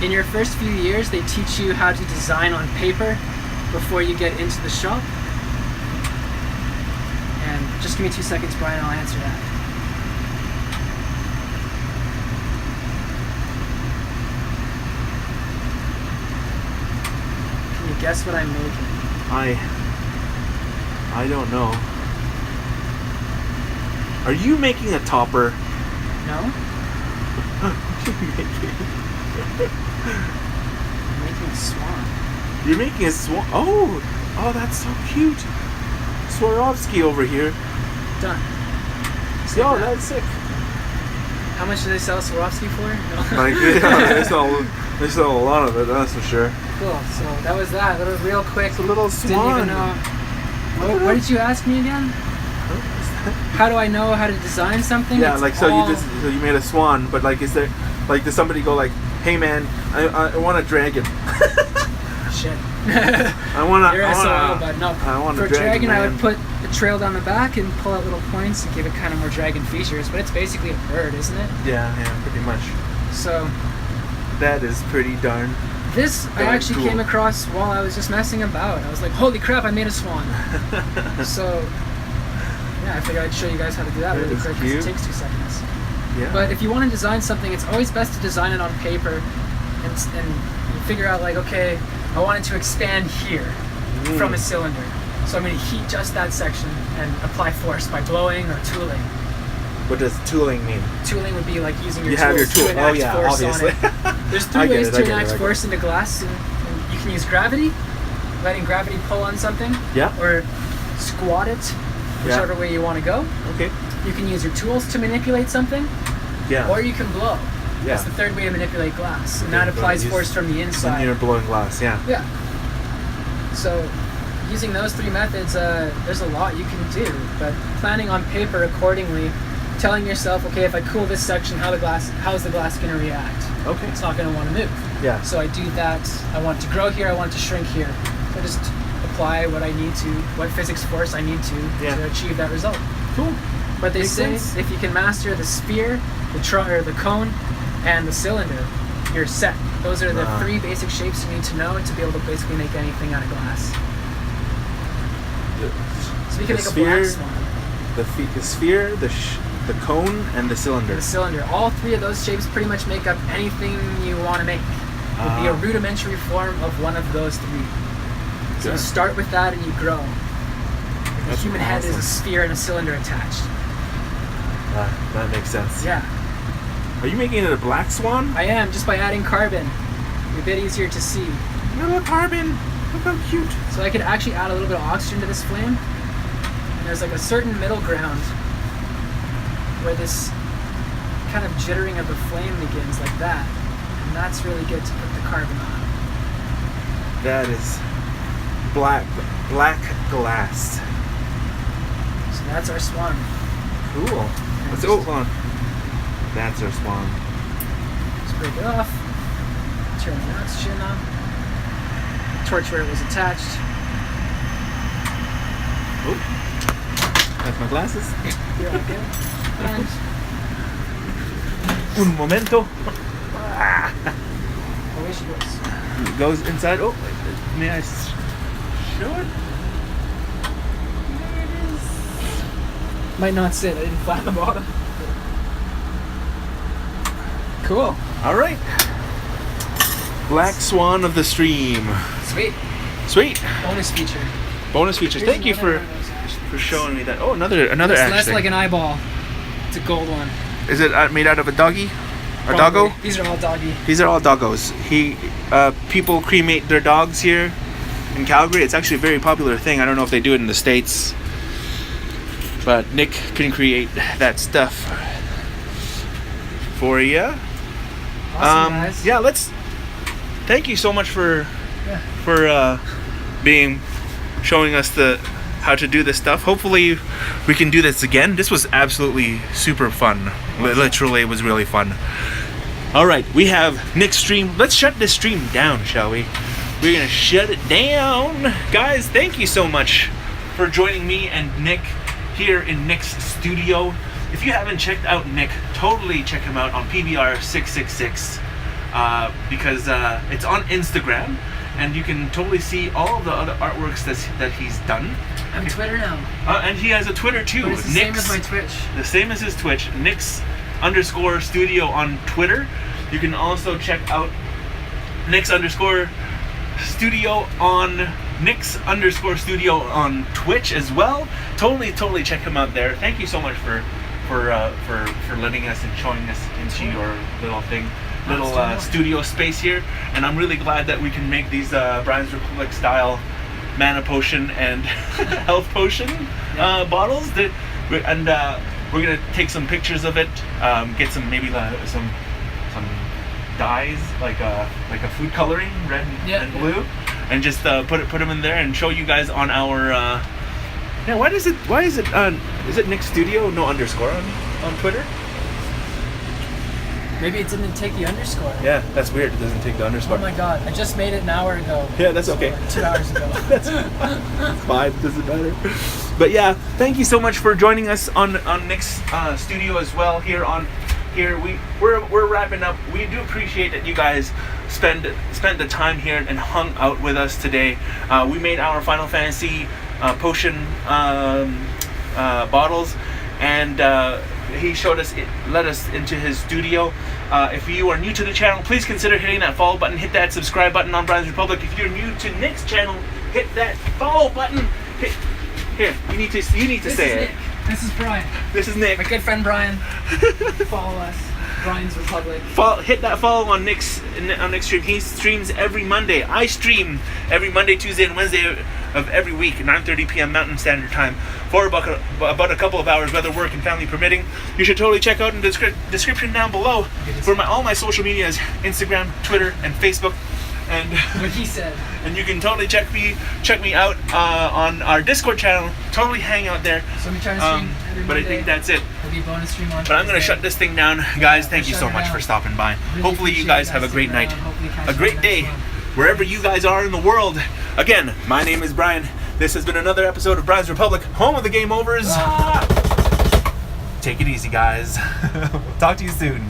In your first few years, they teach you how to design on paper before you get into the shop. And just give me 2 seconds, Brian, I'll answer that. Can you guess what I'm making? I don't know. Are you making a topper? No? What are you making? I'm making a swan. You're making a swan? Oh, that's so cute. Swarovski over here. Done. Yo, that's sick. How much do they sell Swarovski for? No. Like, yeah, they sell a lot of it, that's for sure. Cool, so that was that. That was real quick. It's a little Didn't swan. even know. What did you ask me again? How do I know how to design something? Yeah, It's like so you made a swan, but like is there like does somebody go like, hey man, I want a dragon. Shit. I want You're SOL, but no. I want For a dragon, I man. would put the trail down the back and pull out little points and give it kind of more dragon features, but it's basically a bird, isn't it? Yeah, pretty much. So that is pretty darn. This I actually came across while I was just messing about. I was like, holy crap, I made a swan. So yeah, I figured I'd show you guys how to do that really quick because it takes 2 seconds. Yeah. But if you want to design something, it's always best to design it on paper and you figure out like, okay, I want it to expand here from a cylinder. So I'm going to heat just that section and apply force by blowing or tooling. What does tooling mean? Tooling would be like using your You have your tools tool. to enact Oh yeah, force obviously. on it. There's three ways to enact I get force into glass. And you can use gravity, letting gravity pull on something. Yeah. Or squat it, whichever way you want to go. Okay. You can use your tools to manipulate something. Yeah. Or you can blow. Yeah. That's the third way to manipulate glass. And Okay, that applies use- force from the inside. When you're blowing glass, yeah. Yeah. So, using those three methods, there's a lot you can do. But planning on paper accordingly, telling yourself, okay, if I cool this section, how is the glass going to react? Okay. It's not going to want to move. Yeah. So I do that. I want it to grow here. I want it to shrink here. So I just apply what I need to, what physics force I need to achieve that result. Cool. But they Makes say sense. if you can master the sphere, the cone, and the cylinder, you're set. Those are the three basic shapes you need to know to be able to basically make anything out of glass. So we can make a black swan. The sphere, the cone, and the cylinder. The cylinder. All three of those shapes pretty much make up anything you want to make. It would be a rudimentary form of one of those three. So you start with that and you grow. The human head is a sphere and a cylinder attached. That makes sense. Yeah. Are you making it a black swan? I am, just by adding carbon. A bit easier to see. Little carbon. Look how cute. So I could actually add a little bit of oxygen to this flame. And there's like a certain middle ground where this kind of jittering of the flame begins like that. And that's really good to put the carbon on. That is black glass. So that's our swan. Cool. Let's hold on. That's our swan. Let's break it off. Turn the oxygen on. Torch where it was attached. Oh, that's my glasses. You're all good. And Un momento. away she goes. It goes inside. Oh, may I show it? There it is. Might not sit. I didn't flat the bottom. Cool. All right. Black Swan of the Stream. Sweet. Sweet. Bonus feature. Bonus features. Here's Thank you another for one of those actions. showing me that. Oh, another It's action. less like an eyeball. It's a gold one. Is it made out of a doggy? Or Probably. doggo? These are all doggy. These are all doggos. People cremate their dogs here in Calgary. It's actually a very popular thing. I don't know if they do it in the States, but Nick can create that stuff for you. Awesome, guys. Yeah, thank you so much for showing us how to do this stuff. Hopefully we can do this again. This was absolutely super fun. Literally, it was really fun. All right, we have Nick's stream. Let's shut this stream down, shall we? We're gonna shut it down. Guys, thank you so much for joining me and Nick here in Nick's studio. If you haven't checked out Nick, totally check him out on PBR666 because it's on Instagram, and you can totally see all of the other artworks that he's done. I'm Twitter now. And he has a Twitter too. But it's the same as my Twitch. The same as his Twitch, Nick's_studio on Twitter. You can also check out Nick's_studio on Twitch as well. Totally check him out there. Thank you so much for letting us and showing us into your little thing, studio space here. And I'm really glad that we can make these Brian's Republic style mana potion and health potion bottles. We're gonna take some pictures of it, get some some dyes like a food coloring, red and blue, and just put them in there and show you guys on our. Why is it is it Nick's Studio no underscore on Twitter? Maybe it didn't take the underscore. Yeah, that's weird. It doesn't take the underscore. Oh my god, I just made it an hour ago. Yeah, that's okay. 2 hours ago. That's fine. Doesn't matter. But yeah, thank you so much for joining us on Nick's studio as well. Here we're wrapping up. We do appreciate that you guys spent the time here and hung out with us today. We made our Final Fantasy potion bottles, and he let us into his studio. If you are new to the channel, please consider hitting that follow button. Hit that subscribe button on Brian's Republic. If you're new to Nick's channel, hit that follow button. Here, you need to say it. Nick. This is Brian. This is Nick. My good friend Brian. Follow us. Brian's Republic. Hit that follow on Nick's stream. He streams every Monday. I stream every Monday, Tuesday, and Wednesday of every week, 9:30 p.m. Mountain Standard Time, for about a couple of hours, weather, work, and family permitting. You should totally check out in the description down below for all my social medias: Instagram, Twitter, and Facebook. And what he said. And you can totally check me out on our Discord channel. Totally hang out there. So we try to stream every But Monday. I think that's it. There'll be a bonus stream on But I'm gonna shut this thing down, guys. Thank you shut so it much down. for stopping by. Really Hopefully you appreciate guys have a great sticking night, around. Hopefully catch a you great on the day, next one. wherever you guys are in the world. Again, my name is Brian. This has been another episode of Brian's Republic, home of the game overs. Take it easy, guys. Talk to you soon.